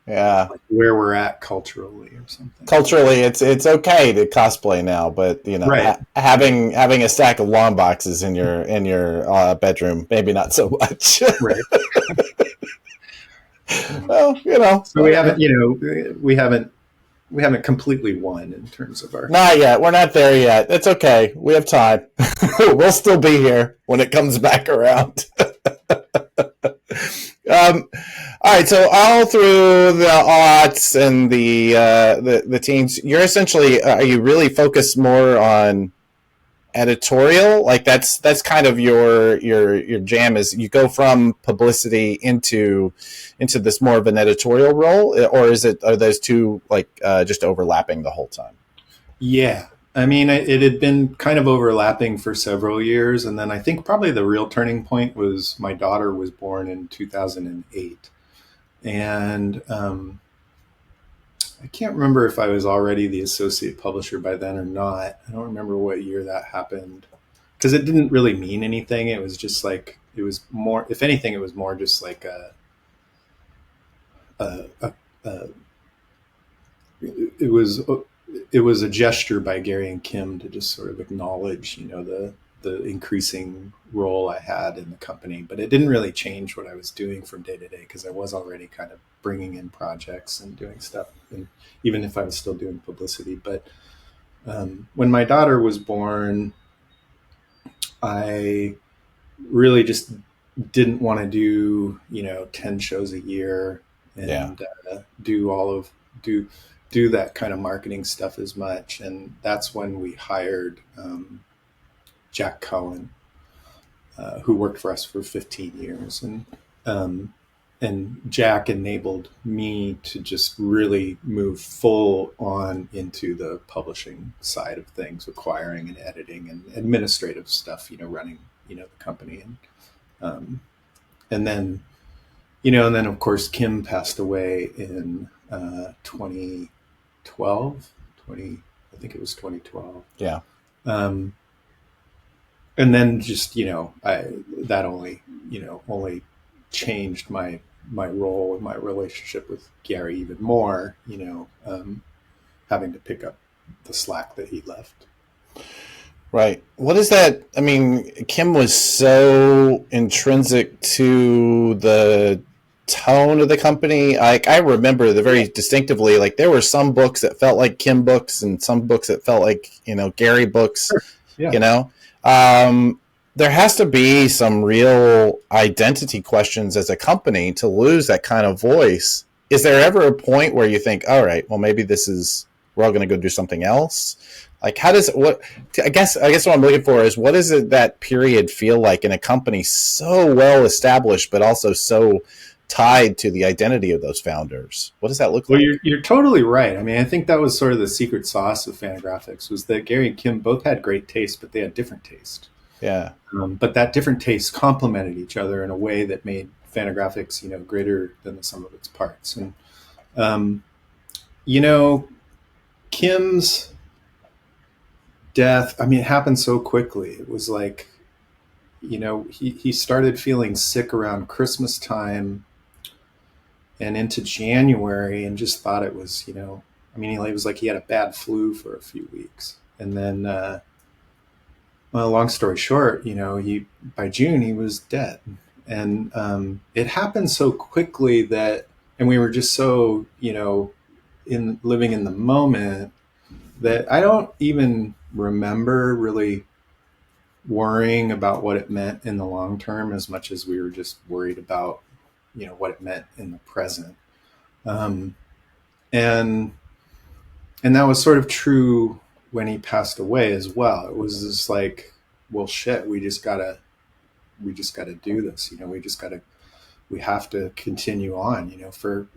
like where we're at culturally or something. Culturally, it's okay to cosplay now, but you know, right. having a stack of long boxes in your bedroom, maybe not so much. Right. Well, you know, so we haven't completely won in terms of our. Not yet. We're not there yet. It's okay. We have time. We'll still be here when it comes back around. All right. So all through the aughts and the teens, you're essentially are you really focused more on editorial? Like that's kind of your jam is you go from publicity into this more of an editorial role, or are those two like just overlapping the whole time? Yeah. I mean, it had been kind of overlapping for several years. And then I think probably the real turning point was my daughter was born in 2008. And I can't remember if I was already the associate publisher by then or not. I don't remember what year that happened because it didn't really mean anything. It was just like, it was more, if anything, it was more just like a it was a gesture by Gary and Kim to just sort of acknowledge, you know, the increasing role I had in the company, but it didn't really change what I was doing from day to day because I was already kind of bringing in projects and doing stuff, and even if I was still doing publicity. But When my daughter was born, I really just didn't want to do 10 shows a year Yeah. and do all of do do that kind of marketing stuff as much. And that's when we hired Jack Cohen, who worked for us for 15 years. Um, and Jack enabled me to just really move full on into the publishing side of things, acquiring and editing and administrative stuff, running, the company. Um, and then, and then of course, Kim passed away in 2012, 20, I think it was 2012. Yeah. Um, and then just that only changed my role and my relationship with Gary even more, having to pick up the slack that he left. Right. What is that? I mean, Kim was so intrinsic to the tone of the company. I remember the very distinctively, like there were some books that felt like Kim books and some books that felt like, Gary books, Sure. Yeah. There has to be some real identity questions as a company to lose that kind of voice. Is there ever a point where you think, all right, well, maybe we're all going to go do something else? Like, I guess what I'm looking for is what does that period feel like in a company so well established, but also so tied to the identity of those founders? What does that look Well, like? you're totally right. I mean, I think that was sort of the secret sauce of Fantagraphics was that Gary and Kim both had great taste, but they had different taste. Yeah. But that different taste complemented each other in a way that made Fantagraphics, greater than the sum of its parts. And um, you know, Kim's death, I mean, it happened so quickly. It was like, he started feeling sick around Christmas time and into January and just thought it was, I mean, it was like he had a bad flu for a few weeks. And then, well, long story short, by June, he was dead. And it happened so quickly and we were just so, in living in the moment that I don't even remember really worrying about what it meant in the long term as much as we were just worried about what it meant in the present. um, and and that was sort of true when he passed away as well. It was just like, well, shit, we just gotta do this. We have to continue on, for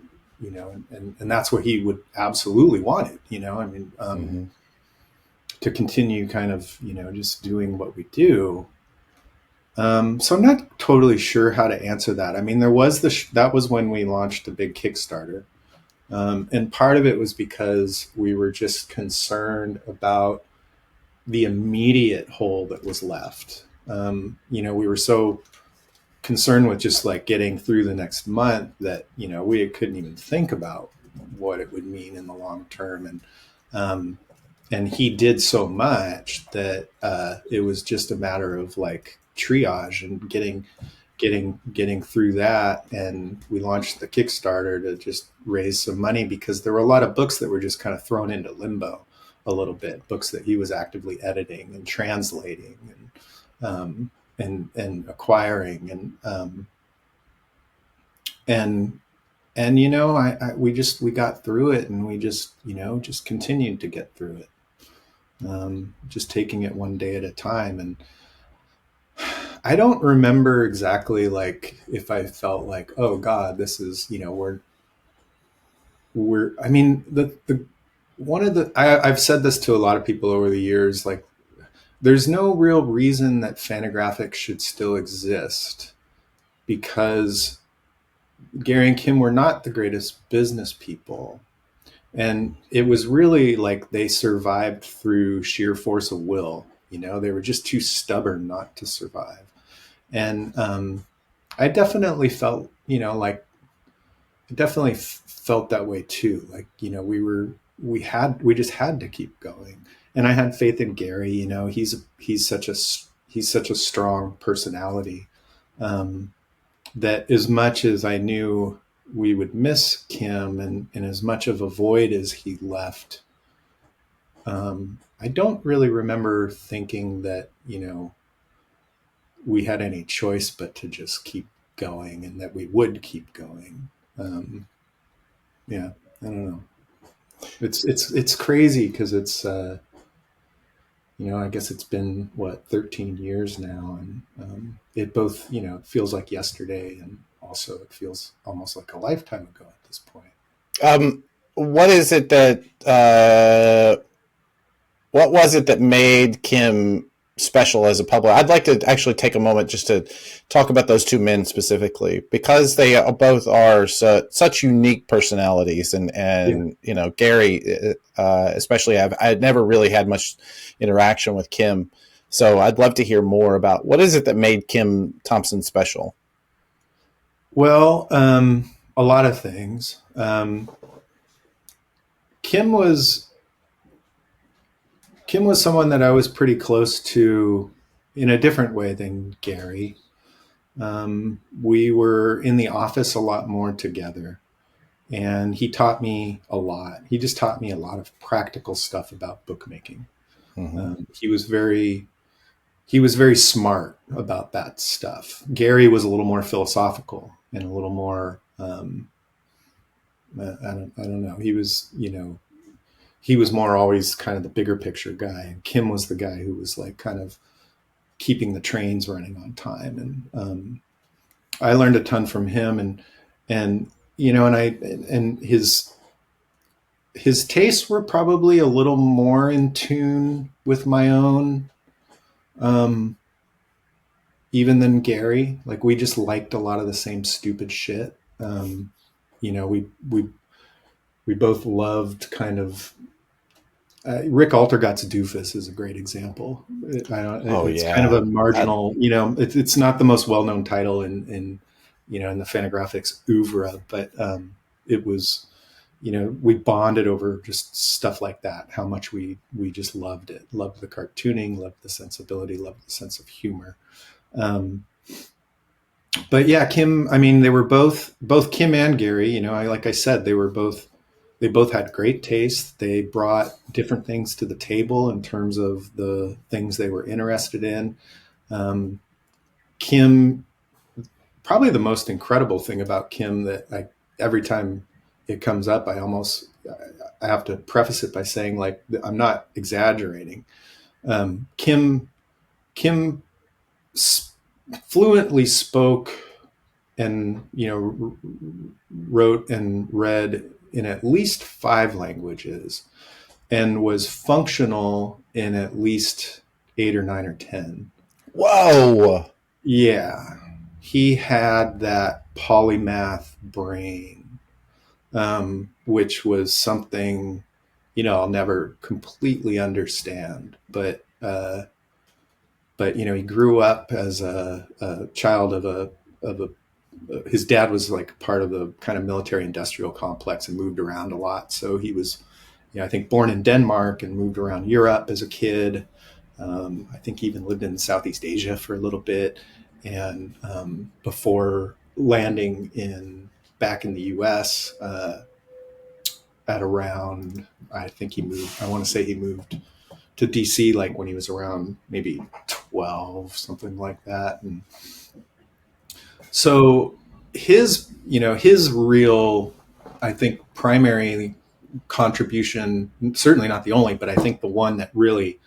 and that's what he would absolutely wanted. I mean, Mm-hmm. to continue kind of just doing what we do. So I'm not totally sure how to answer that. I mean, that was when we launched the big Kickstarter, and part of it was because we were just concerned about the immediate hole that was left. We were so concerned with just like getting through the next month that we couldn't even think about what it would mean in the long term. And he did so much that it was just a matter of like triage and getting through that. And we launched the Kickstarter to just raise some money because there were a lot of books that were just kind of thrown into limbo a little bit, books that he was actively editing and translating and acquiring and we got through it, and we just continued to get through it, just taking it one day at a time. And I don't remember exactly like if I felt like, oh God, this is, we're I mean, the one of the I've said this to a lot of people over the years, like there's no real reason that Fantagraphics should still exist, because Gary and Kim were not the greatest business people. And it was really like they survived through sheer force of will. They were just too stubborn not to survive. And I definitely felt, like I definitely felt that way too. Like, we just had to keep going. And I had faith in Gary. He's such a strong personality, that as much as I knew we would miss Kim, and as much of a void as he left, I don't really remember thinking that, we had any choice but to just keep going and that we would keep going. Um, yeah, I don't know. It's crazy because I guess it's been what 13 years now, and it both it feels like yesterday, and also it feels almost like a lifetime ago at this point. What is it that what was it that made Kim special as a publisher? I'd like to actually take a moment just to talk about those two men specifically, because they both are such unique personalities, and Yeah. Gary, especially, I had never really had much interaction with Kim, so I'd love to hear more about what is it that made Kim Thompson special. Well, a lot of things. Kim was Kim was someone that I was pretty close to in a different way than Gary. We were in the office a lot more together, and he taught me a lot. He just taught me a lot of practical stuff about bookmaking. Mm-hmm. He was very smart about that stuff. Gary was a little more philosophical and a little more. I don't know. He was more always kind of the bigger picture guy, and Kim was the guy who was like kind of keeping the trains running on time. And I learned a ton from him, and his tastes were probably a little more in tune with my own, um, even than Gary. Like we just liked a lot of the same stupid shit. We both loved kind of Rick Altergott's Doofus is a great example. Oh It's kind of yeah, a marginal, it's not the most well known title in the Fantagraphics oeuvre, but it was, we bonded over just stuff like that. How much we just loved it, loved the cartooning, loved the sensibility, loved the sense of humor. Um, but yeah, Kim. I mean, they were both Kim and Gary. Like I said, they both had great taste. They brought different things to the table in terms of the things they were interested in. Um, Kim, probably the most incredible thing about Kim that every time it comes up, I have to preface it by saying like I'm not exaggerating. Kim fluently spoke and wrote and read in at least 5 languages and was functional in at least 8 or 9 or 10. whoa, Yeah, he had that polymath brain, which was something I'll never completely understand. But he grew up as a child of a his dad was like part of the kind of military industrial complex and moved around a lot. So he was, I think, born in Denmark and moved around Europe as a kid. I think he even lived in Southeast Asia for a little bit, and before landing in back in the U.S. At around, I think he moved. I want to say he moved to D.C. like when he was around maybe 12, something like that, and so his real, I think, primary contribution, certainly not the only, but I think the one that really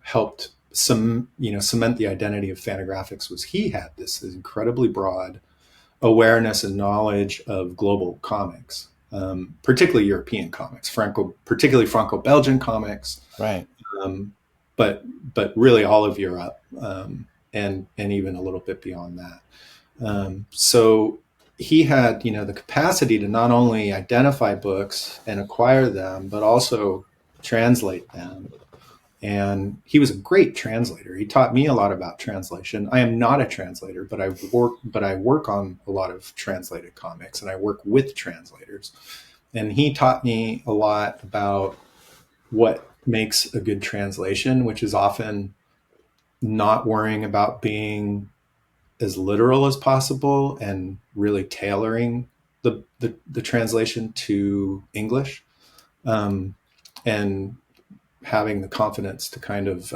helped cement the identity of Fantagraphics was he had this incredibly broad awareness and knowledge of global comics, particularly European comics, particularly Franco-Belgian comics, right. um, but really all of Europe, and even a little bit beyond that. So he had, the capacity to not only identify books and acquire them, but also translate them. And he was a great translator. He taught me a lot about translation. I am not a translator, but I work on a lot of translated comics, and I work with translators. And he taught me a lot about what makes a good translation, which is often not worrying about being as literal as possible and really tailoring the translation to English. And having the confidence to kind of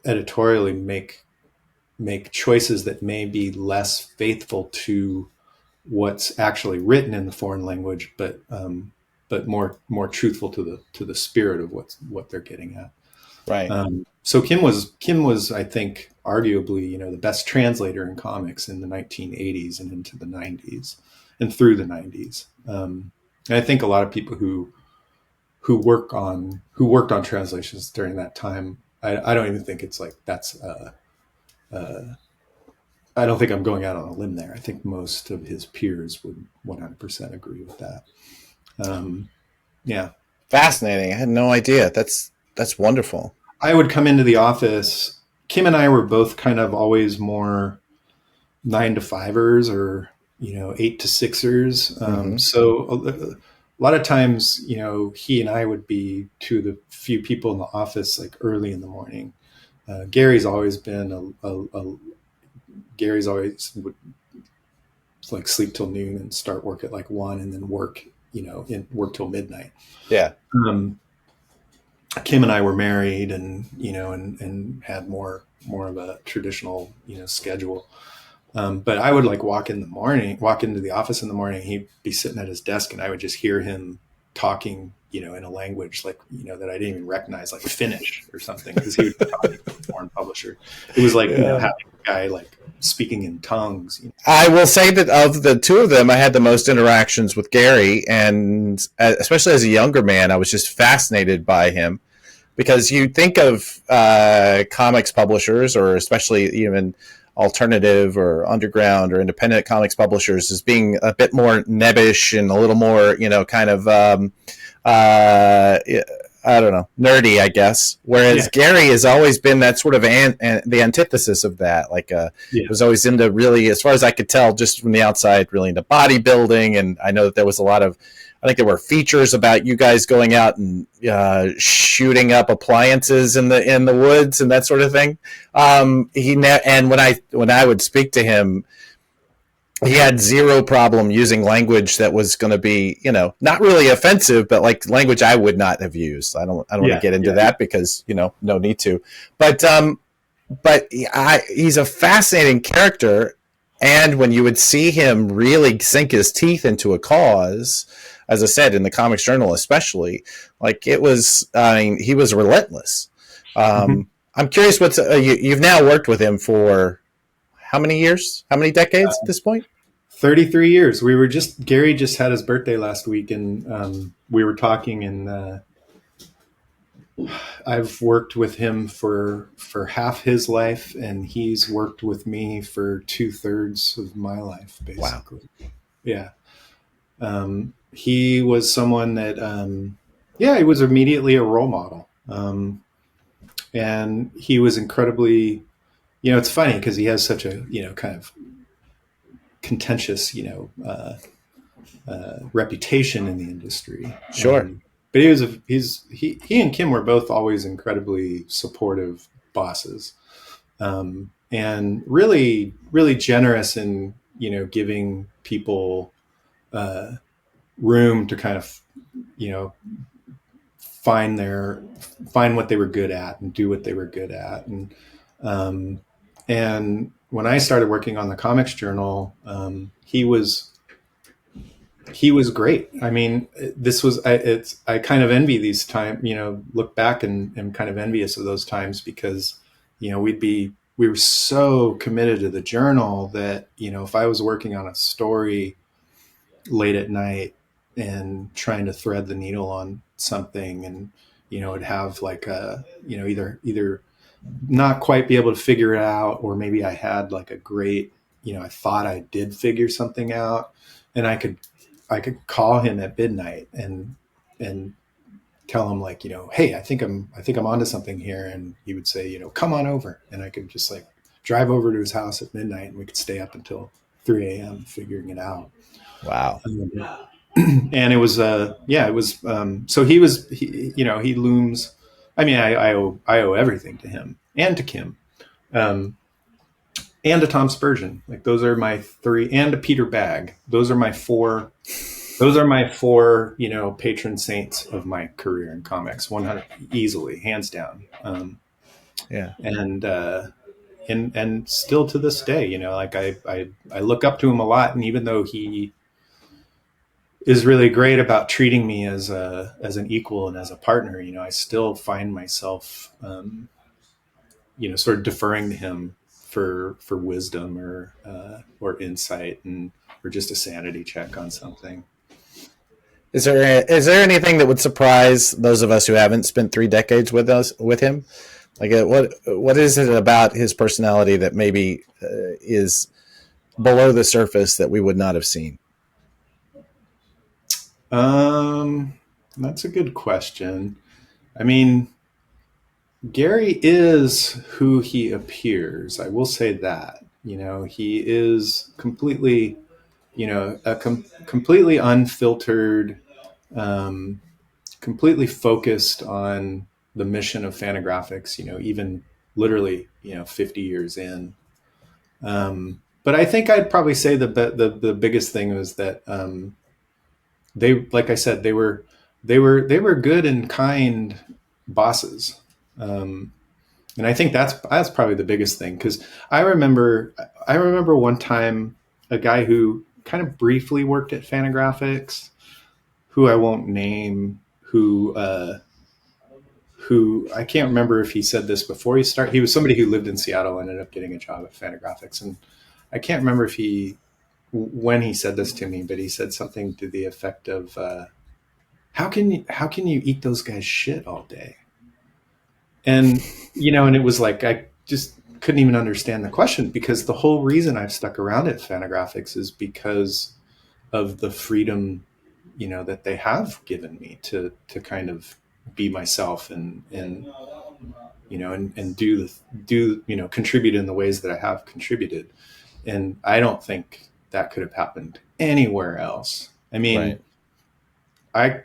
editorially make choices that may be less faithful to what's actually written in the foreign language, but more truthful to the spirit of what they're getting at. Right. So Kim was I think arguably the best translator in comics in the 1980s and into the 90s and through the 90s. And I think a lot of people who worked on translations during that time, I don't even think it's like that's I don't think I'm going out on a limb there. I think most of his peers would 100% agree with that. Yeah. Fascinating. I had no idea. That's wonderful. I would come into the office. Kim and I were both kind of always more 9 to 5ers or 8 to 6ers. So a lot of times, he and I would be two of the few people in the office like early in the morning. Gary's always been Gary's always would like sleep till noon and start work at like 1 and then work till midnight. Yeah. Kim and I were married and and had more of a traditional schedule. But I would like walk into the office in the morning. He'd be sitting at his desk, and I would just hear him talking, in a language like that I didn't even recognize, like Finnish or something, because he would be talking to a foreign publisher. It was like having a guy like speaking in tongues. I will say that of the two of them, I had the most interactions with Gary, and especially as a younger man, I was just fascinated by him, because you think of comics publishers, or especially even alternative or underground or independent comics publishers, as being a bit more nebbish and a little more, kind of, I don't know, nerdy, I guess. Whereas Gary has always been that sort of the antithesis of that. Like, was always into, really, as far as I could tell, just from the outside, really into bodybuilding. And I know that there was I think there were features about you guys going out and shooting up appliances in the woods and that sort of thing. And when I would speak to him, he had zero problem using language that was going to be, not really offensive, but like language I would not have used. I don't want to get into that because, no need to. But he's a fascinating character. And when you would see him really sink his teeth into a cause, as I said, in the Comics Journal especially, like he was relentless. I'm curious, you've now worked with him for how many years? How many decades at this point? 33 years. Gary just had his birthday last week, and we were talking, and I've worked with him for half his life, and he's worked with me for 2/3 of my life, basically. Wow. Yeah. He was someone that, he was immediately a role model. And he was incredibly, it's funny because he has such a, kind of contentious, reputation in the industry. Sure. But he and Kim were both always incredibly supportive bosses, and really, really generous in, giving people room to kind of, find what they were good at and do what they were good at. And when I started working on the Comics Journal, he was great. I mean, I kind of envy these times, look back and am kind of envious of those times, because, we were so committed to the journal that, if I was working on a story late at night and trying to thread the needle on something, and, it'd have like either not quite be able to figure it out, or maybe I had like a great, I thought I did figure something out, and I could call him at midnight and tell him like, hey, I think I'm onto something here. And he would say, come on over. And I could just like drive over to his house at midnight, and we could stay up until 3 a.m. figuring it out. Wow. And it was, so he looms. I mean, I owe everything to him and to Kim, and to Tom Spurgeon. Like, those are my three, and to Peter Bagg. Those are my four those are my four, patron saints of my career in comics. 100 easily, hands down. Yeah. And and still to this day, like I look up to him a lot, and even though he is really great about treating me as an equal and as a partner, I still find myself, sort of deferring to him for wisdom or insight and or just a sanity check on something. Is there anything that would surprise those of us who haven't spent 3 decades with him? Like, what is it about his personality that maybe is below the surface that we would not have seen? Um, that's a good question. I mean, Gary is who he appears. I will say that. He is completely, a completely unfiltered, um, completely focused on the mission of Fantagraphics. Even literally, 50 years in. But I think I'd probably say the biggest thing was that they, like I said, they were good and kind bosses. Um, and I think that's probably the biggest thing, because I remember one time a guy who kind of briefly worked at Fantagraphics, who I won't name, who I can't remember if he said this before he started. He was somebody who lived in Seattle, ended up getting a job at Fantagraphics, and I can't remember if when he said this to me, but he said something to the effect of, "How can you eat those guys' shit all day?" And and it was like I just couldn't even understand the question, because the whole reason I've stuck around at Fantagraphics is because of the freedom that they have given me to kind of be myself and do contribute in the ways that I have contributed. And I don't think that could have happened anywhere else. I mean, Right.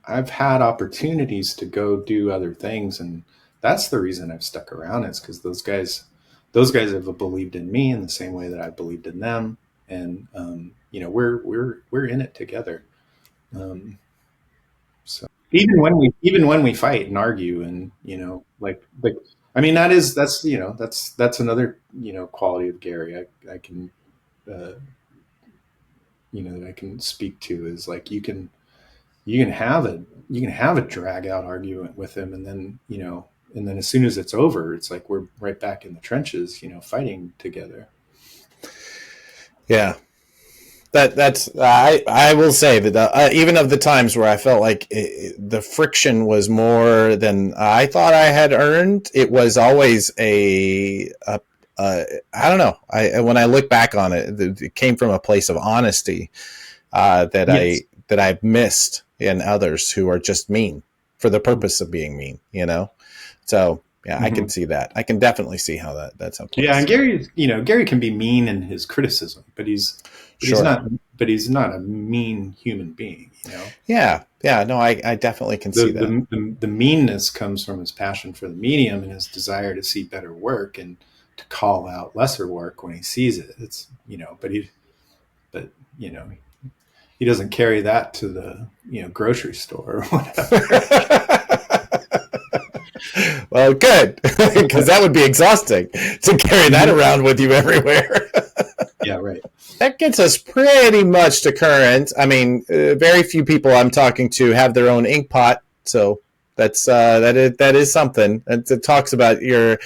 I've had opportunities to go do other things, and that's the reason I've stuck around, is because those guys have believed in me in the same way that I believed in them. And we're in it together. So even when we fight and argue, and like I mean, that's another quality of Gary. I can uh, that I can speak to, is like you can have a drag out argument with him, and then as soon as it's over, it's like we're right back in the trenches, fighting together. Yeah. That's I will say that even of the times where I felt like the friction was more than I thought I had earned, it was always I don't know. When I look back on it, it came from a place of honesty that Yes. I've missed in others who are just mean for the purpose of being mean. So yeah, I can Mhm. see that. I can definitely see how that's a Yeah, and place. Gary can be mean in his criticism, but he's Sure. not but he's not a mean human being. Yeah. Yeah. No, I definitely can The, see that. the meanness comes from his passion for the medium and his desire to see better work and to call out lesser work when he sees it. It's but you know he doesn't carry that to the grocery store or whatever. Well, good, because that would be exhausting to carry that Mhm. around with you everywhere. Yeah, right. That gets us pretty much to current. I mean, very few people I'm talking to have their own ink pot, so that is something. It talks about your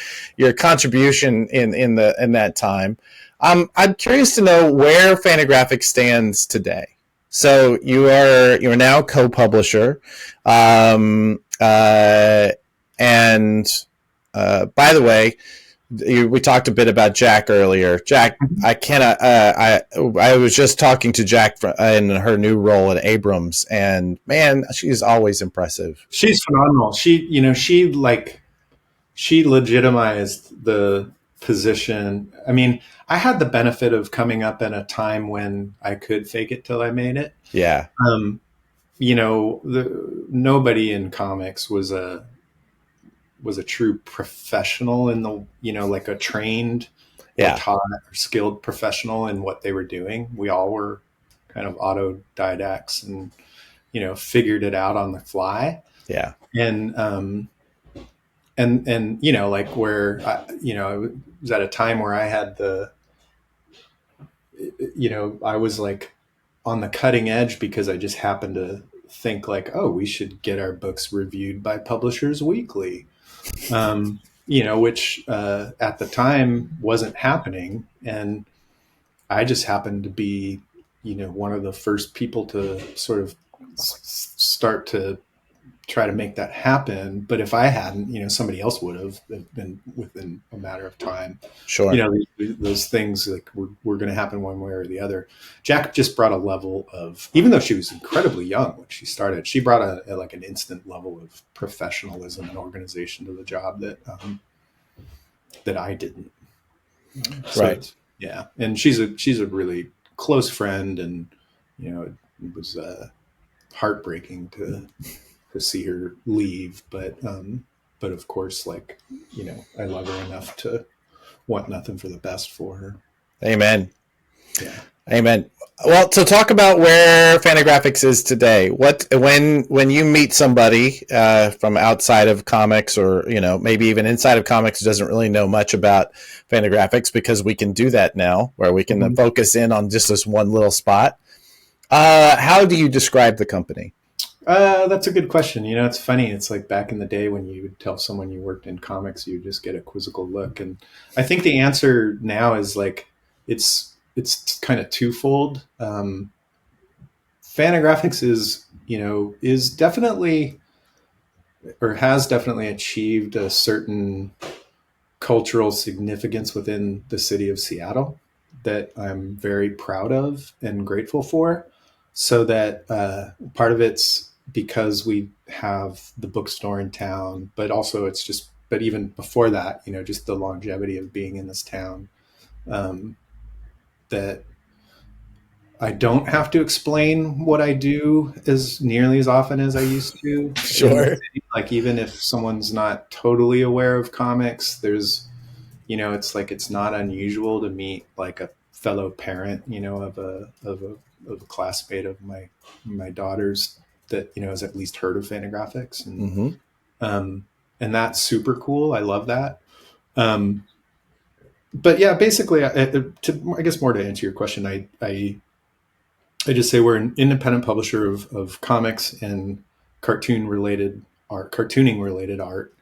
contribution in that time. I'm curious to know where Fantagraphics stands today. So you're now co-publisher, and by the way, we talked a bit about Jack earlier. Jack, Mhm. I cannot. I was just talking to Jack in her new role at Abrams, and man, she's always impressive. She's phenomenal. She legitimized the position. I mean, I had the benefit of coming up in a time when I could fake it till I made it. Yeah, Um, nobody in comics was a true professional in the like a trained or yeah, taught or skilled professional in what they were doing. We all were kind of autodidacts and, figured it out on the fly. Yeah. And, like where, I was at a time where I had I was like on the cutting edge because I just happened to think like, oh, we should get our books reviewed by Publishers Weekly, which at the time wasn't happening. And I just happened to be, one of the first people to sort of start to try to make that happen. But if I hadn't, somebody else would have been within a matter of time. Sure. Those things like were going to happen one way or the other. Jack just brought a level of, even though she was incredibly young when she started, she brought like an instant level of professionalism and organization to the job that I didn't. So Right. yeah, and she's a really close friend, and it was heartbreaking to see her leave, but of course, like, I love her enough to want nothing for the best for her. Amen. Yeah. Amen. Well, so talk about where Fantagraphics is today. What when you meet somebody from outside of comics, or maybe even inside of comics, who doesn't really know much about Fantagraphics, because we can do that now, where we can focus in on just this one little spot. How do you describe the company? That's a good question. It's funny. It's like back in the day when you would tell someone you worked in comics, you would just get a quizzical look. And I think the answer now is like, it's kind of twofold. Fantagraphics is definitely, or has definitely achieved a certain cultural significance within the city of Seattle that I'm very proud of and grateful for. So that part of it's because we have the bookstore in town, but also but even before that, just the longevity of being in this town, that I don't have to explain what I do as nearly as often as I used to. Sure. Like, even if someone's not totally aware of comics, there's, it's like, it's not unusual to meet like a fellow parent, of a classmate of my daughter's that, has at least heard of Fantagraphics. And that's super cool. I love that. But yeah, basically, I guess more to answer your question, I just say we're an independent publisher of comics and cartooning related art,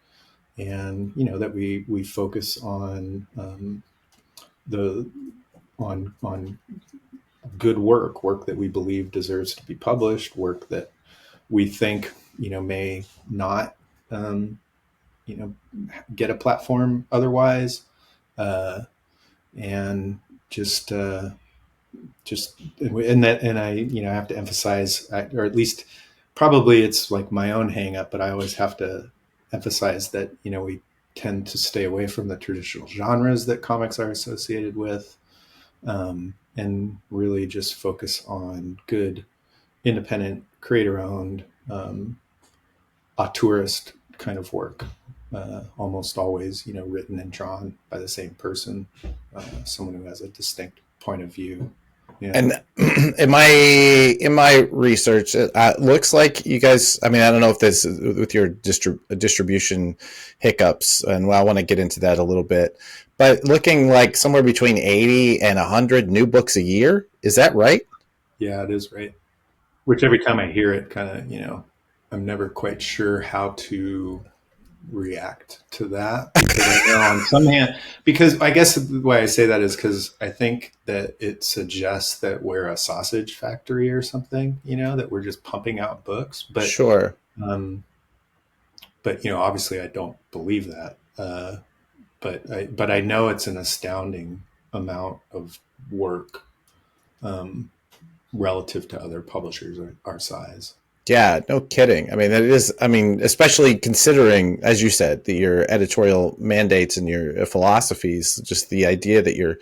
and that we focus on the on good work that we believe deserves to be published, work that we think may not get a platform otherwise, and just and I have to emphasize, or at least probably it's like my own hang up, but I always have to emphasize that we tend to stay away from the traditional genres that comics are associated with, and really just focus on good independent creator owned auteurist kind of work, almost always written and drawn by the same person, someone who has a distinct point of view. Yeah. And in my research, it looks like you guys, I mean, I don't know if this with your distribution hiccups, and I want to get into that a little bit, but looking like somewhere between 80 and 100 new books a year. Is that right? Yeah, it is right. Which every time I hear it, kind of, I'm never quite sure how to react to that, because I know on some hand, because I guess the way I say that is because I think that it suggests that we're a sausage factory or something, that we're just pumping out books. But Sure. But obviously I don't believe that. But I know it's an astounding amount of work, relative to other publishers our size. Yeah, no kidding. I mean, it is. I mean, especially considering, as you said, your editorial mandates and your philosophies. Just the idea that you're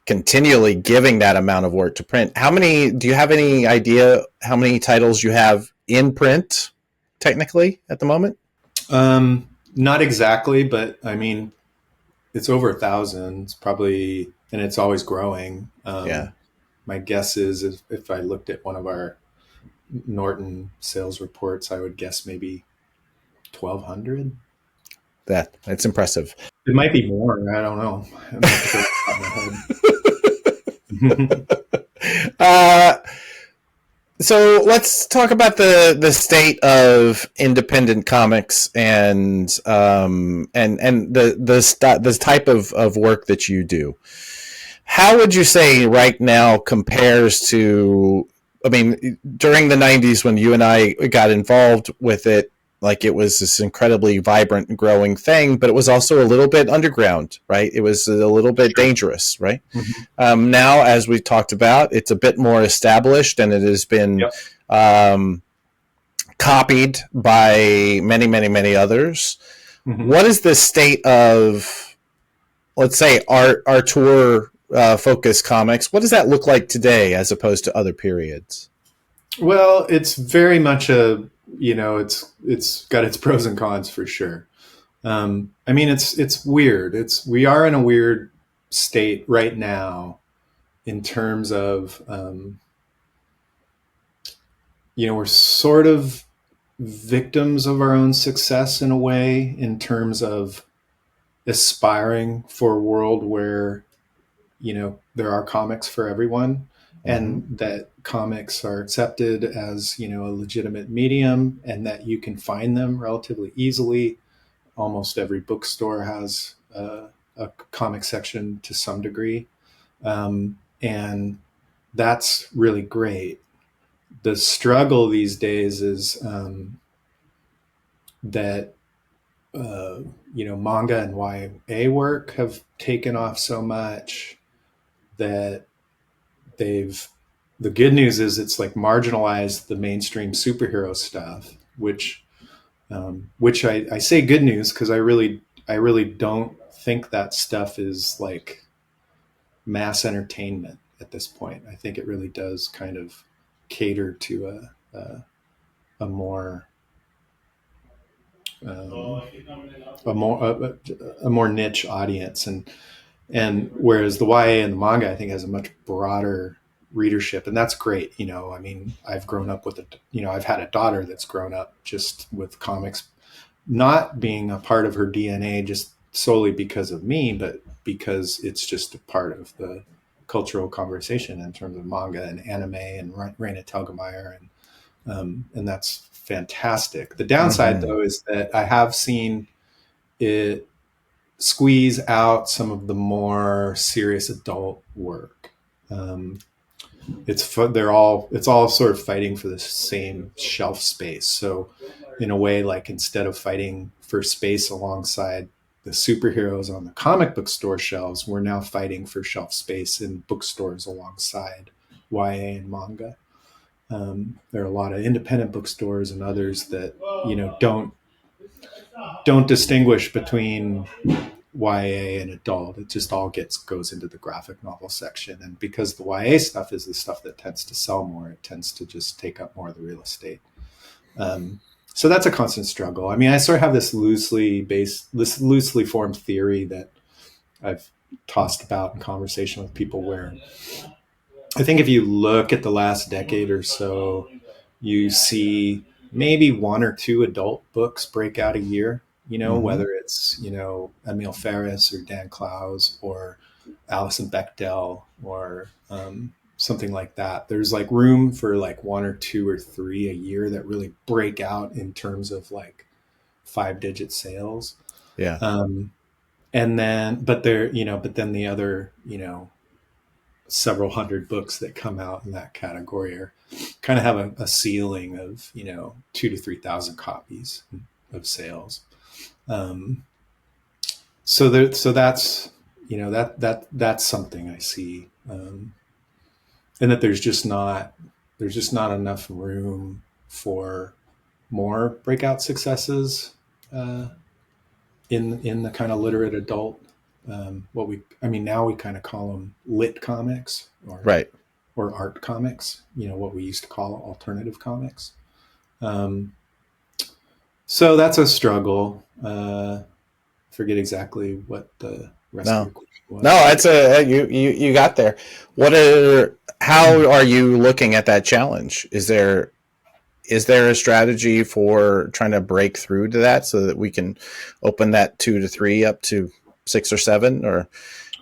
continually giving that amount of work to print. Do you have any idea how many titles you have in print, technically, at the moment? Not exactly, but I mean, it's over 1,000. It's probably, and it's always growing. Yeah. my guess is if I looked at one of our Norton sales reports, I would guess maybe 1,200. That's impressive. It might be more. I don't know. I'm not sure off the top of my head. Uh, so let's talk about the state of independent comics and the type of work that you do. How would you say right now compares to? I mean, during the '90s when you and I got involved with it, like it was this incredibly vibrant and growing thing, but it was also a little bit underground, right? It was a little bit Sure. dangerous, right? Mhm. Now, as we talked about, it's a bit more established and it has been Yep. um, copied by many, many, many others. Mhm. What is the state of, let's say, art tour focus comics? What does that look like today as opposed to other periods? Well, it's very much it's got its pros and cons for sure. I mean, it's weird. We are in a weird state right now in terms of we're sort of victims of our own success in a way, in terms of aspiring for a world where there are comics for everyone, Mm-hmm. and that comics are accepted as a legitimate medium, and that you can find them relatively easily. Almost every bookstore has a comic section to some degree, and that's really great. The struggle these days is that manga and YA work have taken off so much that they've the good news is it's like marginalized the mainstream superhero stuff, which I say good news because I really don't think that stuff is like mass entertainment at this point. I think it really does kind of cater to a more um, a more niche audience, and whereas the YA and the manga I think has a much broader readership, and that's great. I mean, I've grown up with I've had a daughter that's grown up just with comics not being a part of her DNA just solely because of me, but because it's just a part of the cultural conversation in terms of manga and anime and Raina Telgemeier, and that's fantastic. The downside, Mm-hmm. though, is that I have seen it squeeze out some of the more serious adult work. Um, it's all sort of fighting for the same shelf space. So in a way, like instead of fighting for space alongside the superheroes on the comic book store shelves, we're now fighting for shelf space in bookstores alongside YA and manga. There are a lot of independent bookstores and others that don't distinguish between YA and adult. It just all goes into the graphic novel section, and because the YA stuff is the stuff that tends to sell more, it tends to just take up more of the real estate. Um, so that's a constant struggle. I mean, I sort of have this loosely formed theory that I've tossed about in conversation with people, where I think if you look at the last decade or so, you see maybe one or two adult books break out a year, Mm-hmm. whether it's, Emil Ferris or Dan Clowes or Alison Bechdel or something like that. There's like room for like one or two or three a year that really break out in terms of like 5-digit sales. Yeah. Um, and then, but then the other, several hundred books that come out in that category are kind of have a ceiling of 2 to 3 thousand copies of sales. Um, so that's that's something I see, and that there's just not enough room for more breakout successes uh, in the kind of literate adult. Now we kind of call them lit comics, Right. or art comics, what we used to call alternative comics. Um, so that's a struggle. Forget exactly what rest of No, your question no, was. that's a you got there. How are you looking at that challenge? Is there a strategy for trying to break through to that so that we can open that 2 to 3 up to 6 or 7, or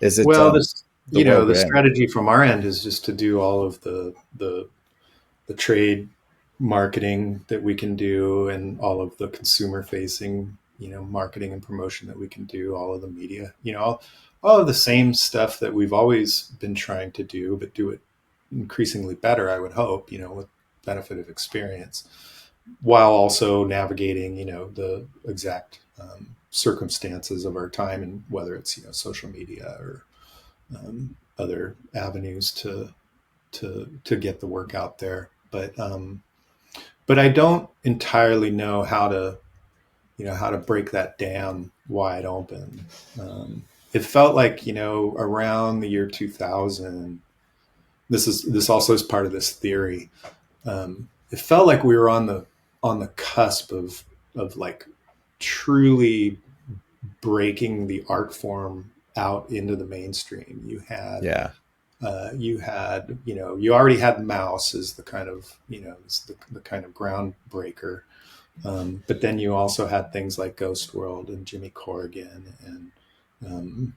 is it Well, this, the world the we're in? strategy from our end is just to do all of the trade marketing that we can do, and all of the consumer facing, marketing and promotion that we can do, all of the media, all of the same stuff that we've always been trying to do, but do it increasingly better, I would hope, with benefit of experience, while also navigating, the exact circumstances of our time, and whether it's, social media or other avenues to get the work out there. But I don't entirely know how to break that dam wide open. It felt like, around the year 2000. This also is part of this theory. It felt like we were on the cusp of like truly breaking the art form out into the mainstream. Yeah, You already had Mouse as the kind of, the kind of groundbreaker. But then you also had things like Ghost World and Jimmy Corrigan and um,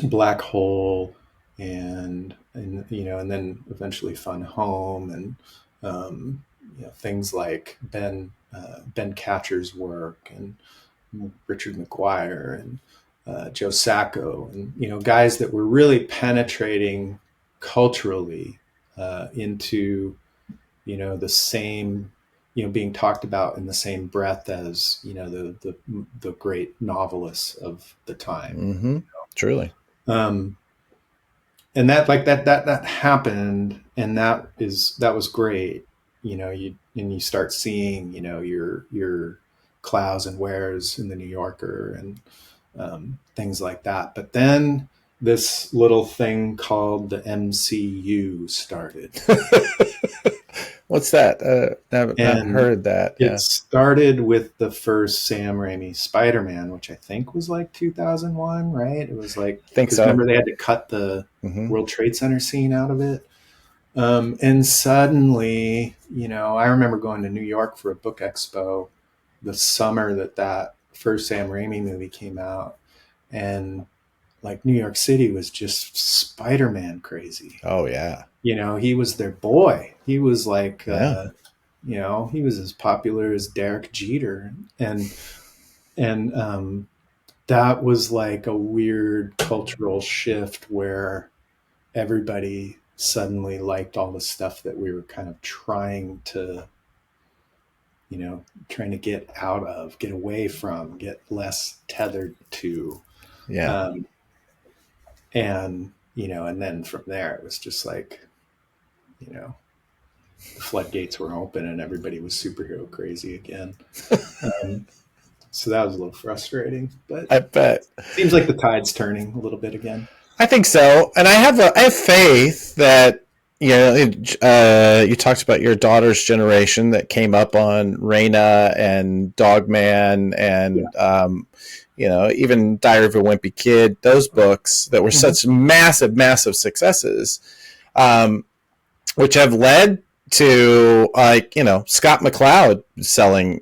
Black Hole, and then eventually Fun Home, and things like Ben Catcher's work, and Richard McGuire, and Joe Sacco, and guys that were really penetrating culturally into the same, being talked about in the same breath as the great novelists of the time. mm-hmm. Truly. Um, and that happened, and that was great. You start seeing your Clows and Wares in the New Yorker, and things like that. But then this little thing called the MCU started. What's that? I've not And heard that. it Yeah, started with the first Sam Raimi Spider-Man, which I think was like 2001, right? It was like, think because so. remember they had to cut the Hmm. World Trade Center scene out of it. And suddenly, I remember going to New York for a book expo the summer that first Sam Raimi movie came out. And like New York City was just Spider-Man crazy. Oh yeah, He was their boy. He was like, yeah, he was as popular as Derek Jeter, and that was like a weird cultural shift where everybody suddenly liked all the stuff that we were kind of trying to get out of, get away from, get less tethered to, yeah. um, and then from there it was just like, you know, the floodgates were open and everybody was superhero crazy again. Um, so that was a little frustrating, but I bet. seems like the tide's turning a little bit again. I think so, and I have faith that you talked about your daughter's generation that came up on Raina and Dogman Yeah. and even Diary of a Wimpy Kid. Those books that were Mhm. such massive successes, um, which have led to Scott McCloud selling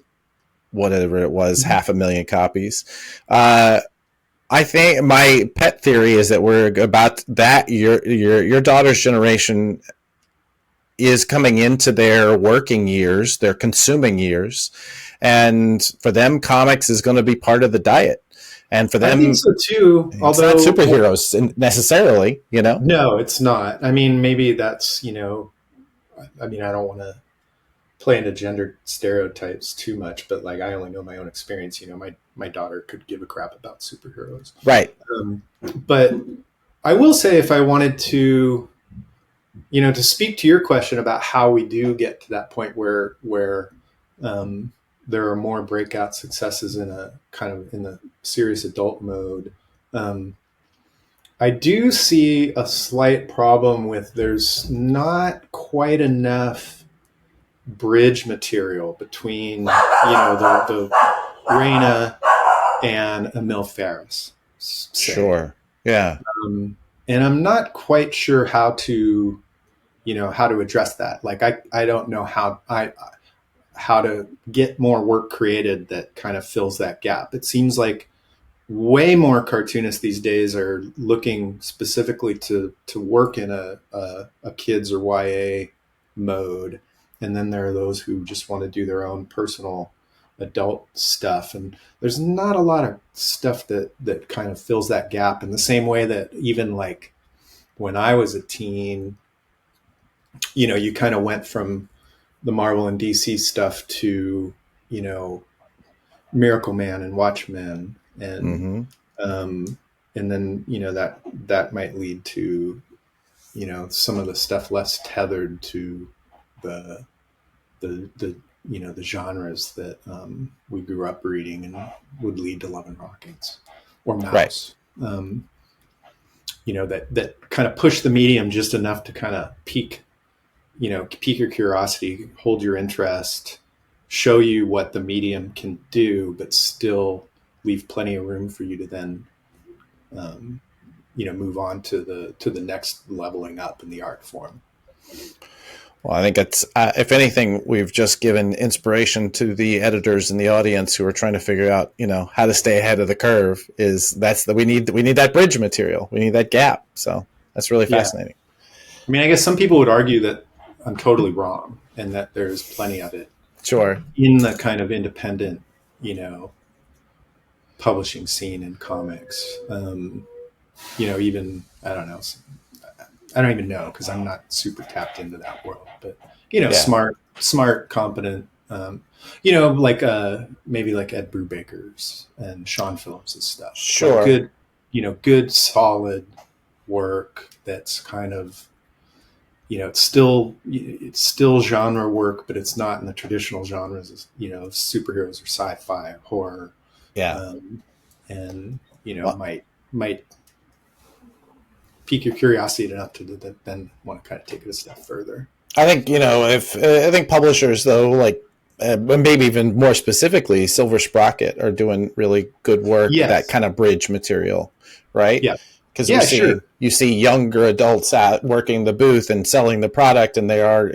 whatever it was, Mhm. 500,000 copies. I think my pet theory is that we're about that. Your daughter's generation is coming into their working years, their consuming years, and for them, comics is going to be part of the diet. And for I think them, so too. it's not Although, superheroes necessarily. no, it's not. I mean, maybe that's, I mean, I don't want to play into gender stereotypes too much, but like, I only know my own experience. My daughter could give a crap about superheroes. Right? But I will say, if I wanted to speak to your question about how we do get to that point where there are more breakout successes in a kind of in the serious adult mode. I do see a slight problem with there's not quite enough bridge material between the Raina and Emil Ferris. say. Sure. Yeah. And I'm not quite sure how to, how to address that. Like, I don't know how to get more work created that kind of fills that gap. It seems like way more cartoonists these days are looking specifically to work in a kids or YA mode. And then there are those who just want to do their own personal adult stuff. And there's not a lot of stuff that kind of fills that gap in the same way that even like when I was a teen, you kind of went from the Marvel and DC stuff to, Miracle Man and Watchmen, and Mm-hmm. and then that might lead to some of the stuff less tethered to the the genres that we grew up reading and would lead to Love and Rockets or Right. Mouse. That kind of push the medium just enough to kind of pique your curiosity, hold your interest, show you what the medium can do, but still leave plenty of room for you to then, move on to the next leveling up in the art form. Well, I think it's, if anything, we've just given inspiration to the editors and the audience who are trying to figure out, how to stay ahead of the curve. We need that bridge material. We need that gap. So that's really fascinating. Yeah. I mean, I guess some people would argue that I'm totally wrong and that there's plenty of it. Sure. In the kind of independent, publishing scene in comics. Even, I don't know. I don't even know because I'm not super tapped into that world, but smart, competent, like maybe like Ed Brubaker's and Sean Phillips's stuff. Sure. Like good, solid work that's kind of, it's still genre work, but it's not in the traditional genres, of superheroes or sci-fi, horror. Yeah. And might pique your curiosity enough to then want to kind of take it a step further. I think, I think publishers though, like maybe even more specifically, Silver Sprocket are doing really good work. Yes. That kind of bridge material, right? Yeah. Because you see younger adults out working the booth and selling the product, and they are,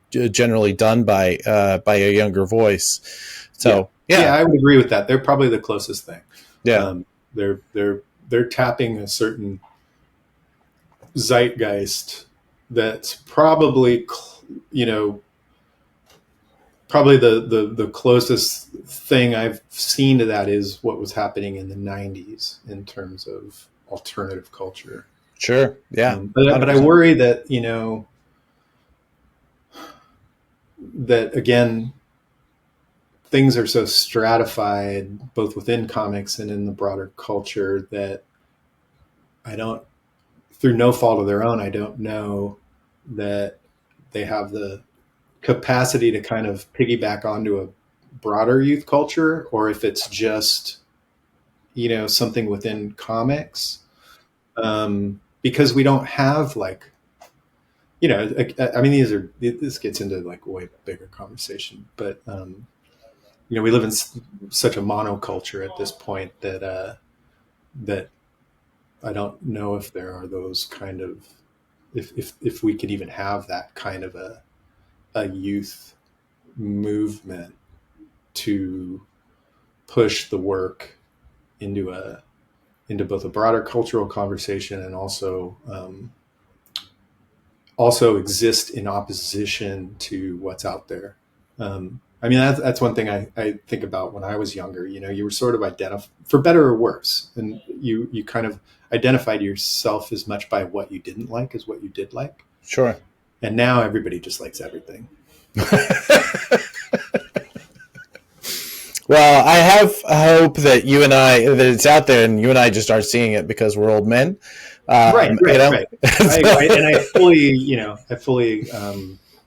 generally done by a younger voice. So yeah, I would agree with that. They're probably the closest thing. Yeah, they're tapping a certain zeitgeist that's probably the closest thing I've seen to that is what was happening in the 90s in terms of alternative culture. Sure. Yeah. But I worry that, that again, things are so stratified both within comics and in the broader culture that through no fault of their own, I don't know that they have the capacity to kind of piggyback onto a broader youth culture, or if it's just, something within comics. Because we don't have like, I mean, this gets into like a way bigger conversation, but, we live in such a monoculture at this point that I don't know if there are those kind of, if we could even have that kind of a youth movement to push the work into both a broader cultural conversation and also exist in opposition to what's out there. I mean, that's one thing I think about when I was younger. You were sort of identified, for better or worse, and you kind of identified yourself as much by what you didn't like as what you did like. Sure. And now everybody just likes everything. Well, I have hope that that it's out there and you and I just aren't seeing it because we're old men. Right. I fully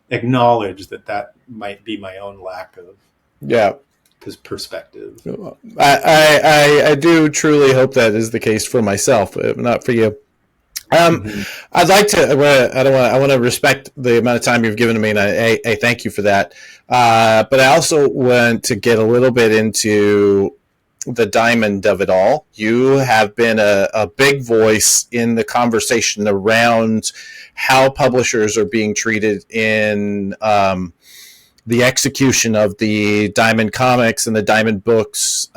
acknowledge that might be my own lack of perspective. I do truly hope that is the case for myself, not for you. I'd like to. I want to respect the amount of time you've given to me, and I thank you for that. But I also want to get a little bit into the diamond of it all. You have been a big voice in the conversation around how publishers are being treated in the execution of the Diamond Comics and the Diamond Books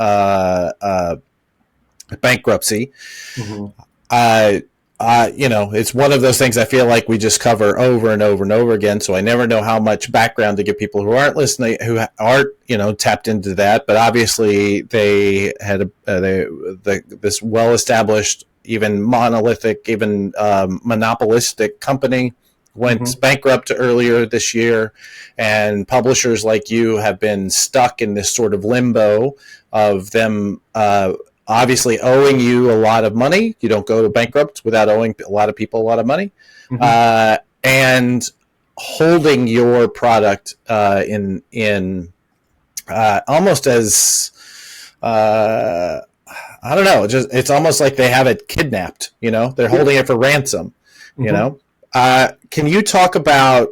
bankruptcy. Mhm. It's one of those things I feel like we just cover over and over and over again. So I never know how much background to give people who aren't listening, who aren't, tapped into that. But obviously they had this well-established, even monolithic, even monopolistic company went Mhm. bankrupt earlier this year, and publishers like you have been stuck in this sort of limbo of them obviously owing you a lot of money. You don't go to bankrupt without owing a lot of people a lot of money, Mhm. and holding your product in almost as I don't know. It's almost like they have it kidnapped. They're holding it for ransom. You Mhm. know, can you talk about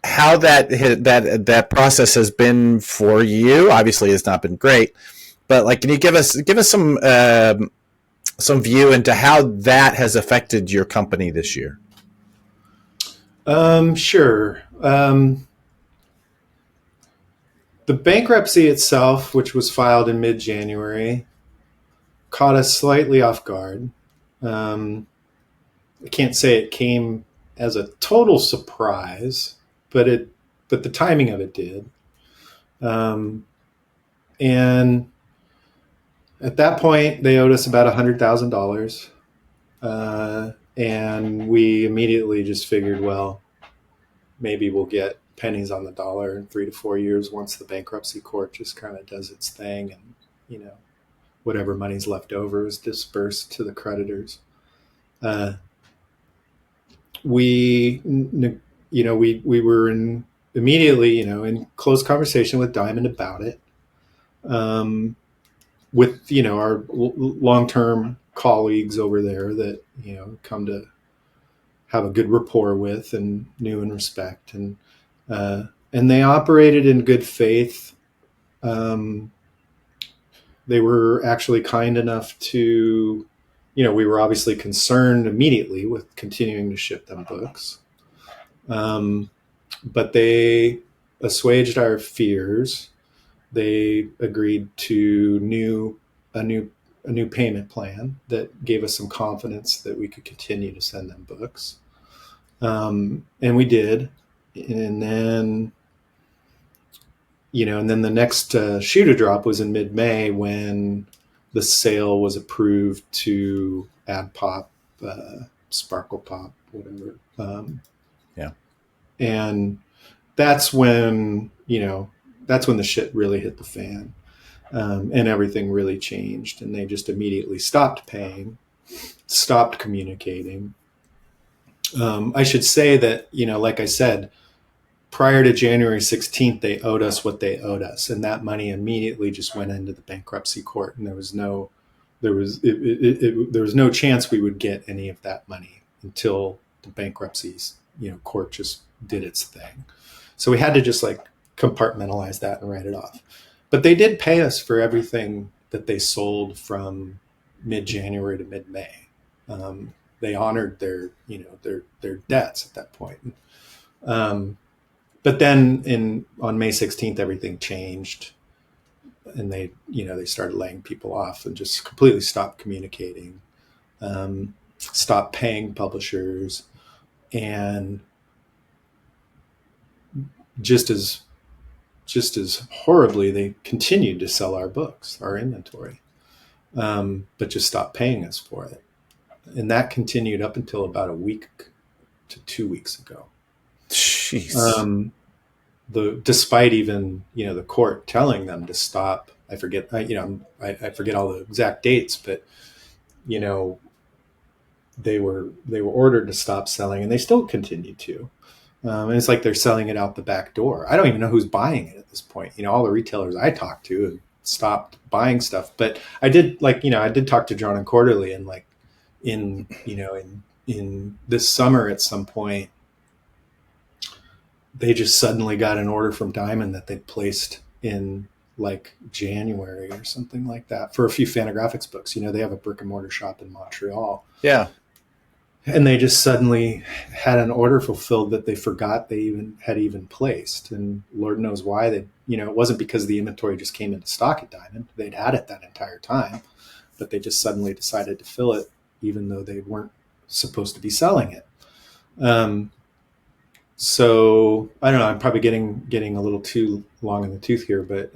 how that process has been for you? Obviously, it's not been great, but like, can you give us some view into how that has affected your company this year? Sure. The bankruptcy itself, which was filed in mid-January, caught us slightly off guard. Um, I can't say it came as a total surprise, but the timing of it did. Um, and at that point, they owed us about $100,000, and we immediately just figured, well, maybe we'll get pennies on the dollar in 3 to 4 years once the bankruptcy court just kind of does its thing, and you know whatever money's left over is dispersed to the creditors. Uh, we we were in immediately in close conversation with Diamond about it, with our long term colleagues over there that come to have a good rapport with and knew and respect, and they operated in good faith. Um, they were actually kind enough to, we were obviously concerned immediately with continuing to ship them books, um, but they assuaged our fears. They agreed to a new a new payment plan that gave us some confidence that we could continue to send them books, and we did. And then the next shoe to drop was in mid-May when the sale was approved to Ad Pop, Sparkle Pop, whatever. Yeah. And that's when that's when the shit really hit the fan, and everything really changed. And they just immediately stopped paying, stopped communicating. I should say that like I said, prior to January 16th, they owed us what they owed us, and that money immediately just went into the bankruptcy court, and there was no chance we would get any of that money until the bankruptcies court just did its thing. So we had to just like compartmentalize that and write it off. But they did pay us for everything that they sold from mid-January to mid-May. They honored their debts at that point. Um, but then on May 16th, everything changed, and they started laying people off and just completely stopped communicating, stopped paying publishers, and just as horribly, they continued to sell our books, our inventory, but just stopped paying us for it. And that continued up until about a week to 2 weeks ago. Jeez. Despite even the court telling them to stop. I forget I forget all the exact dates, but you know they were ordered to stop selling, and they still continue to. And it's like they're selling it out the back door. I don't even know who's buying it at this point. All the retailers I talked to have stopped buying stuff. But I did I did talk to John and Quarterly, and like in this summer at some point, they just suddenly got an order from Diamond that they placed in like January or something like that for a few Fantagraphics books. They have a brick and mortar shop in Montreal. Yeah. And they just suddenly had an order fulfilled that they forgot they even placed. And Lord knows why. It wasn't because the inventory just came into stock at Diamond. They'd had it that entire time, but they just suddenly decided to fill it, even though they weren't supposed to be selling it. So I don't know. I'm probably getting a little too long in the tooth here, but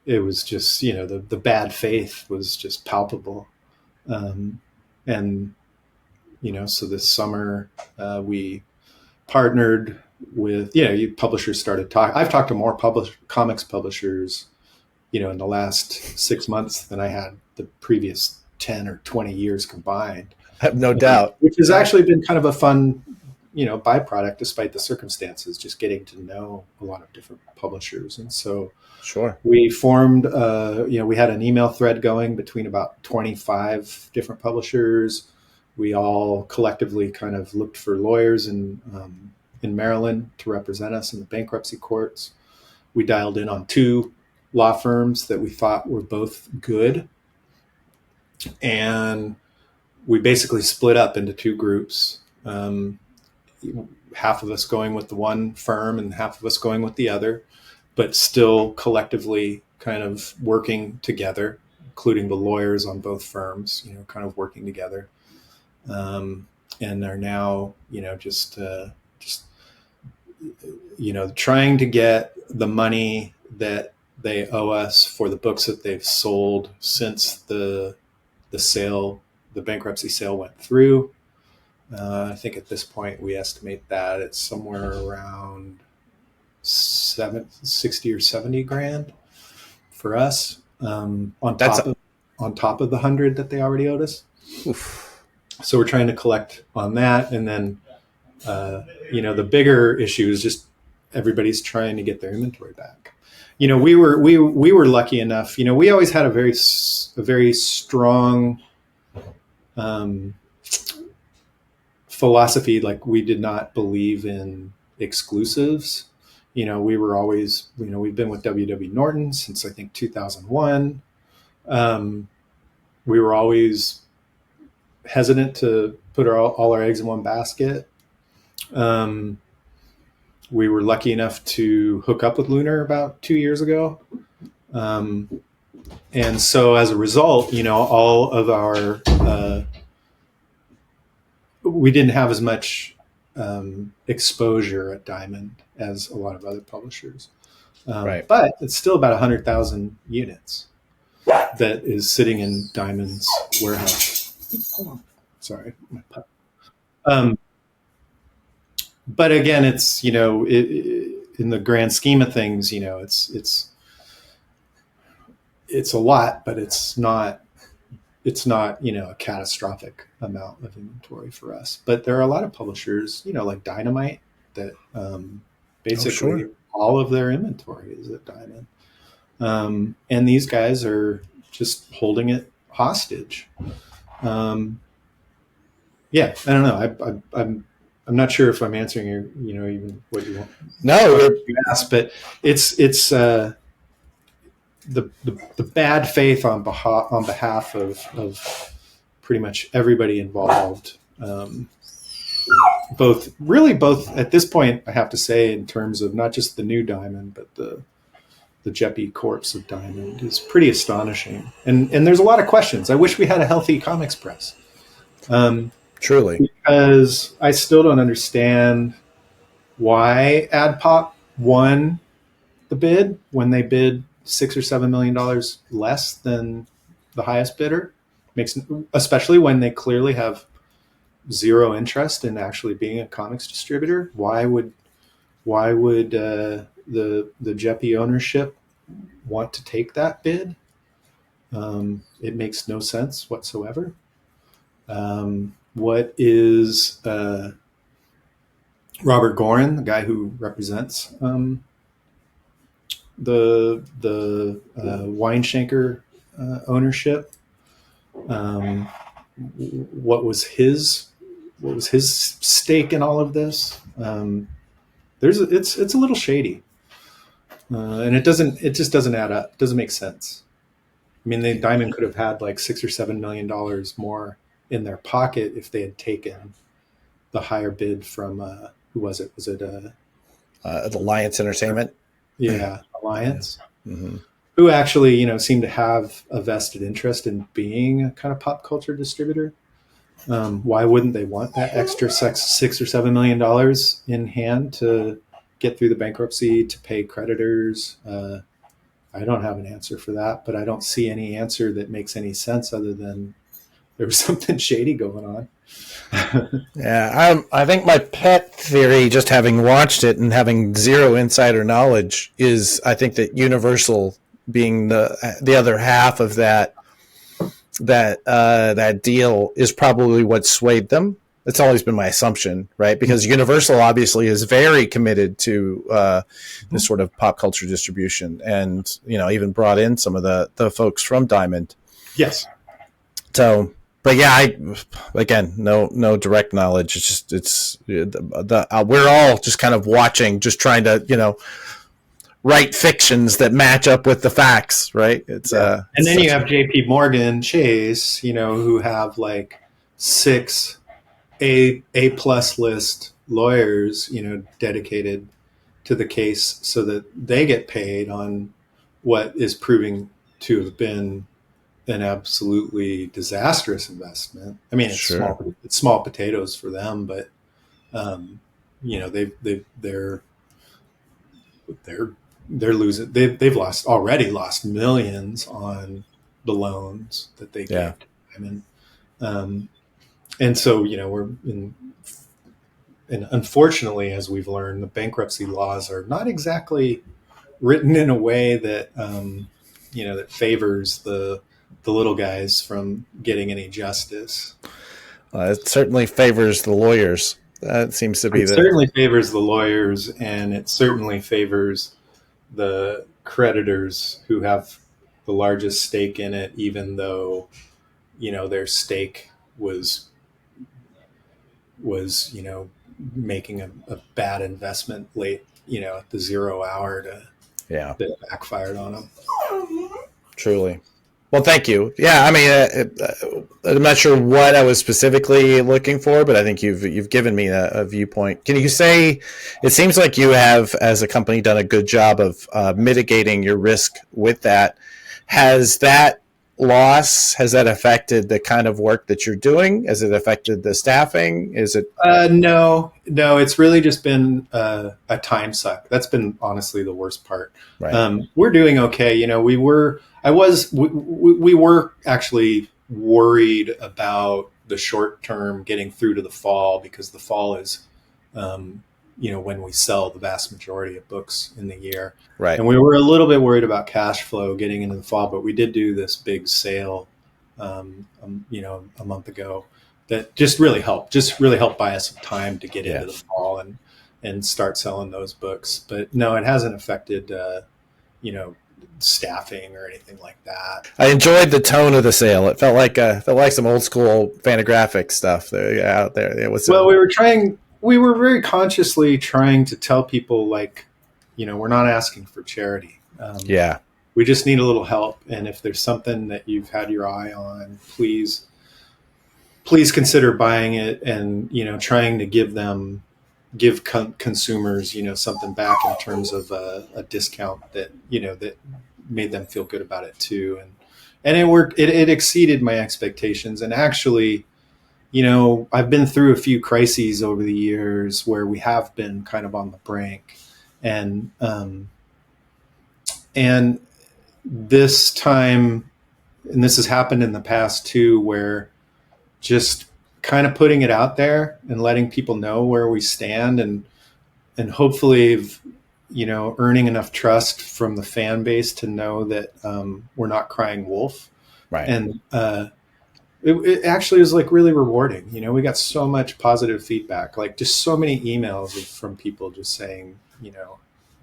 it was just the bad faith was just palpable, and so this summer we partnered with publishers started talking. I've talked to more comics publishers in the last 6 months than I had the previous 10 or 20 years combined. I have no doubt. Which has actually been kind of a fun byproduct, despite the circumstances, just getting to know a lot of different publishers. And so sure, we formed we had an email thread going between about 25 different publishers. We all collectively kind of looked for lawyers in Maryland to represent us in the bankruptcy courts. We dialed in on 2 law firms that we thought were both good, and we basically split up into 2 groups. Half of us going with the one firm and half of us going with the other, but still collectively kind of working together, including the lawyers on both firms, kind of working together. And are now, just trying to get the money that they owe us for the books that they've sold since the bankruptcy sale went through. I think at this point we estimate that it's somewhere around 60 or 70 grand for us, on top of the 100 that they already owed us. Oof. So we're trying to collect on that, and then the bigger issue is just everybody's trying to get their inventory back. We were lucky enough. We always had a very strong philosophy. Like, we did not believe in exclusives. We were always, we've been with W.W. Norton since I think 2001. We were always hesitant to put all our eggs in one basket. We were lucky enough to hook up with Lunar about 2 years ago. And so as a result, all of our, we didn't have as much exposure at Diamond as a lot of other publishers. Right. But it's still about 100,000 units that is sitting in Diamond's warehouse. Hold on. Sorry. But again, it's, in the grand scheme of things, it's a lot, but it's not a catastrophic amount of inventory for us. But there are a lot of publishers, like Dynamite, that basically all of their inventory is at Diamond. And these guys are just holding it hostage. Yeah, I don't know. I'm not sure if I'm answering your, even what you want. No, you asked, but it's the bad faith on behalf of pretty much everybody involved. Both at this point, I have to say, in terms of not just the new Diamond, but the Jeppy corpse of Diamond is pretty astonishing. And there's a lot of questions. I wish we had a healthy comics press. Truly. Because I still don't understand why AdPop won the bid when they bid $6 or $7 million less than the highest bidder. Especially when they clearly have zero interest in actually being a comics distributor. Why would the Jeppy ownership want to take that bid? It makes no sense whatsoever. What is Robert Gorin, the guy who represents the Weinshanker ownership? What was his stake in all of this? It's a little shady. and it just doesn't add up. It doesn't make sense. I mean, Diamond could have had like $6 or $7 million more in their pocket if they had taken the higher bid from who was it? Was it Alliance Entertainment. yeah, Yeah. Alliance, Mm-hmm. who actually seemed to have a vested interest in being a kind of pop culture distributor. Why wouldn't they want that extra $6 or $7 million in hand to get through the bankruptcy, to pay creditors? I don't have an answer for that, but I don't see any answer that makes any sense other than there was something shady going on. Yeah, I think my pet theory, just having watched it and having zero insider knowledge, is I think that Universal being the other half of that deal is probably what swayed them. It's always been my assumption, right? Because Universal obviously is very committed to this sort of pop culture distribution, and even brought in some of the folks from Diamond. Yes. So, but yeah, again, no direct knowledge. It's we're all just kind of watching, just trying to write fictions that match up with the facts, right? It's and then you have J.P. Morgan Chase, who have like 6 A+ list lawyers, dedicated to the case, so that they get paid on what is proving to have been an absolutely disastrous investment. I mean, sure. it's small potatoes for them, but they're they're losing. They've already lost millions on the loans that they Yeah. gave to them, and so we're in. And unfortunately, as we've learned, the bankruptcy laws are not exactly written in a way that that favors the little guys from getting any justice. It certainly favors the lawyers. That seems to be It certainly favors the lawyers, and it certainly favors the creditors who have the largest stake in it, even though their stake was making a bad investment late at the 0 hour that backfired on them. Truly. Well, thank you. Yeah, I mean, I'm not sure what I was specifically looking for, but I think you've given me a viewpoint. Can you say, it seems like you have, as a company, done a good job of mitigating your risk with that. Has that affected the kind of work that you're doing? Has it affected the staffing? Is it? No. It's really just been a time suck. That's been honestly the worst part. Right. We're doing okay. We were actually worried about the short term getting through to the fall, because the fall is, when we sell the vast majority of books in the year. Right. And we were a little bit worried about cash flow getting into the fall, but we did do this big sale, a month ago that just really helped buy us some time to get into the fall and start selling those books. But no, it hasn't affected, staffing or anything like that. I enjoyed the tone of the sale. It felt like some old school Fantagraphics stuff out there. It was we were very consciously trying to tell people, like, we're not asking for charity. We just need a little help. And if there's something that you've had your eye on, please consider buying it, and, trying to give consumers, something back in terms of a discount that made them feel good about it too. And it worked. It exceeded my expectations. And actually, I've been through a few crises over the years where we have been kind of on the brink, and this time, and this has happened in the past too, where just kind of putting it out there and letting people know where we stand, and hopefully, earning enough trust from the fan base to know that we're not crying wolf. Right. And it actually was like really rewarding. We got so much positive feedback, like just so many emails from people just saying,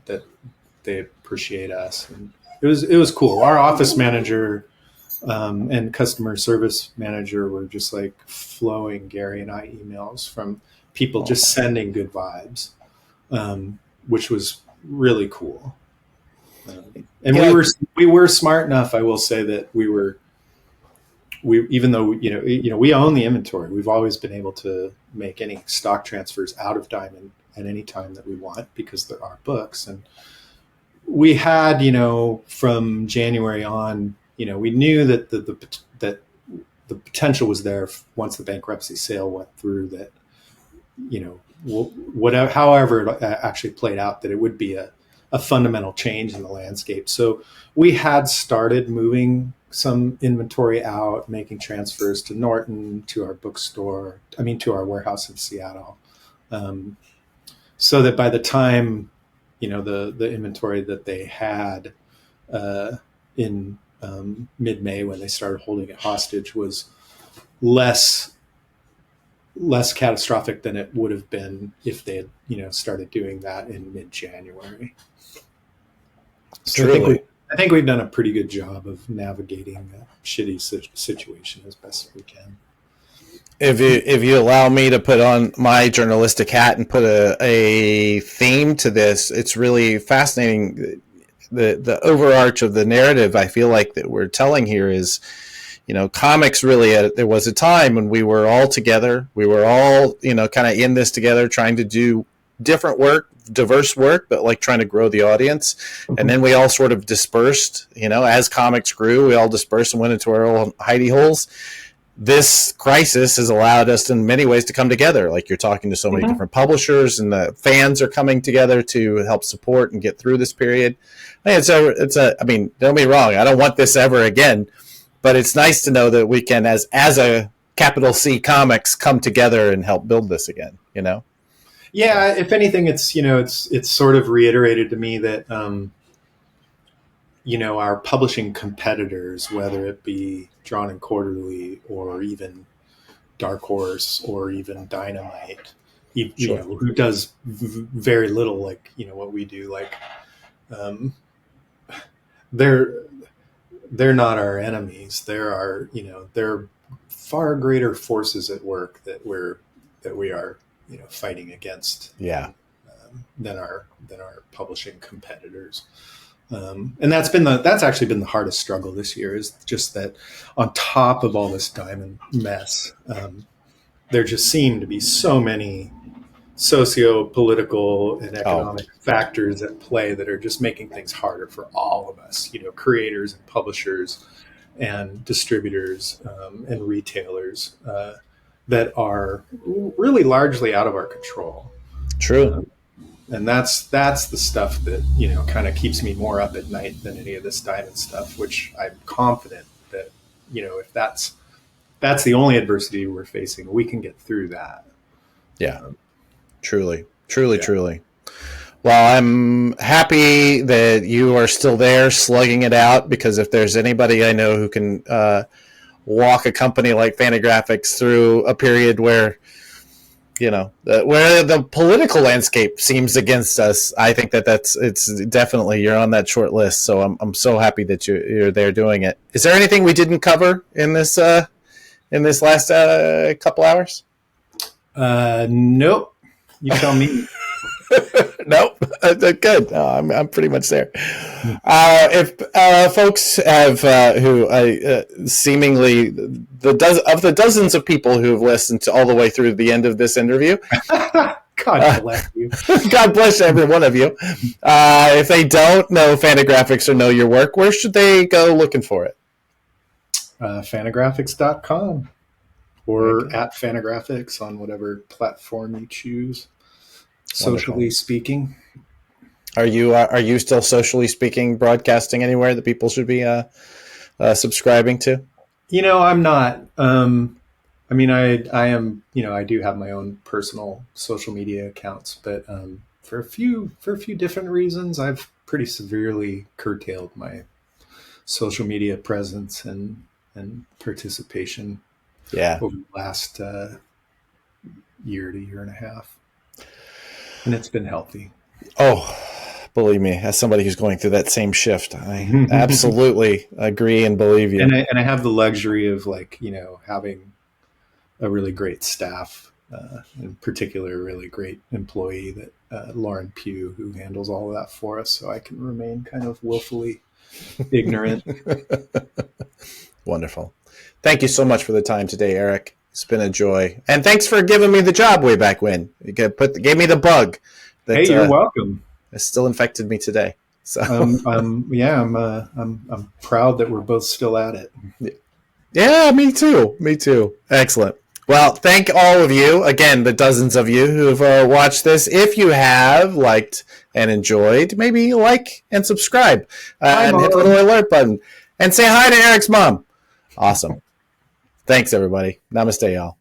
that they appreciate us. And it was cool. Our office manager and customer service manager were just like flowing Gary and I emails from people just sending good vibes, which was really cool. And Yeah. we were smart enough, I will say, that we even though we own the inventory, we've always been able to make any stock transfers out of Diamond at any time that we want because there are books. And we had, from January on, we knew that that the potential was there once the bankruptcy sale went through, that whatever, however it actually played out, that it would be a fundamental change in the landscape. So we had started moving some inventory out, making transfers to Norton, to our bookstore, to our warehouse in Seattle, so that by the time, the inventory that they had in mid-May, when they started holding it hostage, was less catastrophic than it would have been if they had, started doing that in mid-January. So Truly. I think we've done a pretty good job of navigating a shitty situation as best as we can. If you allow me to put on my journalistic hat and put a theme to this, it's really fascinating. The overarch of the narrative I feel like that we're telling here is, comics really, there was a time when we were all together. We were all, kind of in this together, trying to do different work, diverse work, but like trying to grow the audience. And then we all sort of dispersed, as comics grew, we all dispersed and went into our own hidey holes. This crisis has allowed us in many ways to come together. Like, you're talking to so many different publishers, and the fans are coming together to help support and get through this period. Don't get me wrong, I don't want this ever again, but it's nice to know that we can, as a capital C Comics, come together and help build this again, Yeah, if anything, it's sort of reiterated to me that our publishing competitors, whether it be Drawn and Quarterly or even Dark Horse or even Dynamite, who does very little like what we do, like they're not our enemies. There are far greater forces at work that we are fighting against. Yeah. Than our publishing competitors. And that's actually been the hardest struggle this year, is just that on top of all this Diamond mess, there just seem to be so many socio-political and economic factors at play that are just making things harder for all of us, creators and publishers and distributors and retailers that are really largely out of our control. True. And that's the stuff that kind of keeps me more up at night than any of this Diamond stuff, which I'm confident that if that's the only adversity we're facing, we can get through that. Yeah, truly. Well, I'm happy that you are still there slugging it out, because if there's anybody I know who can walk a company like Fantagraphics through a period where where the political landscape seems against us, I think it's definitely, you're on that short list. So I'm so happy that you're there doing it. Is there anything we didn't cover in this last couple hours? Nope. You tell me. Nope. Good. No, I'm pretty much there. If folks have seemingly the dozens of people who have listened to all the way through the end of this interview, God bless you. God bless every one of you. If they don't know Fantagraphics or know your work, where should they go looking for it? Fantagraphics.com or at Fantagraphics on whatever platform you choose. Socially speaking. Are you still socially speaking broadcasting anywhere that people should be subscribing to? I'm not. I am. I do have my own personal social media accounts, but for a few different reasons, I've pretty severely curtailed my social media presence and participation. Yeah. Over the last year to year and a half. And it's been healthy. Oh, believe me, as somebody who's going through that same shift, I absolutely agree and believe you. And I have the luxury of having a really great staff in particular, a really great employee that Lauren Pugh, who handles all of that for us, so I can remain kind of willfully ignorant. Wonderful. Thank you so much for the time today, Eric. It's been a joy. And thanks for giving me the job way back when. You gave me the bug. Hey, you're welcome. It still infected me today. So yeah, I'm proud that we're both still at it. Yeah, me too. Excellent. Well, thank all of you, again, the dozens of you who've watched this. If you have liked and enjoyed, maybe like and subscribe and hit the little alert button and say hi to Eric's mom. Awesome. Thanks, everybody. Namaste, y'all.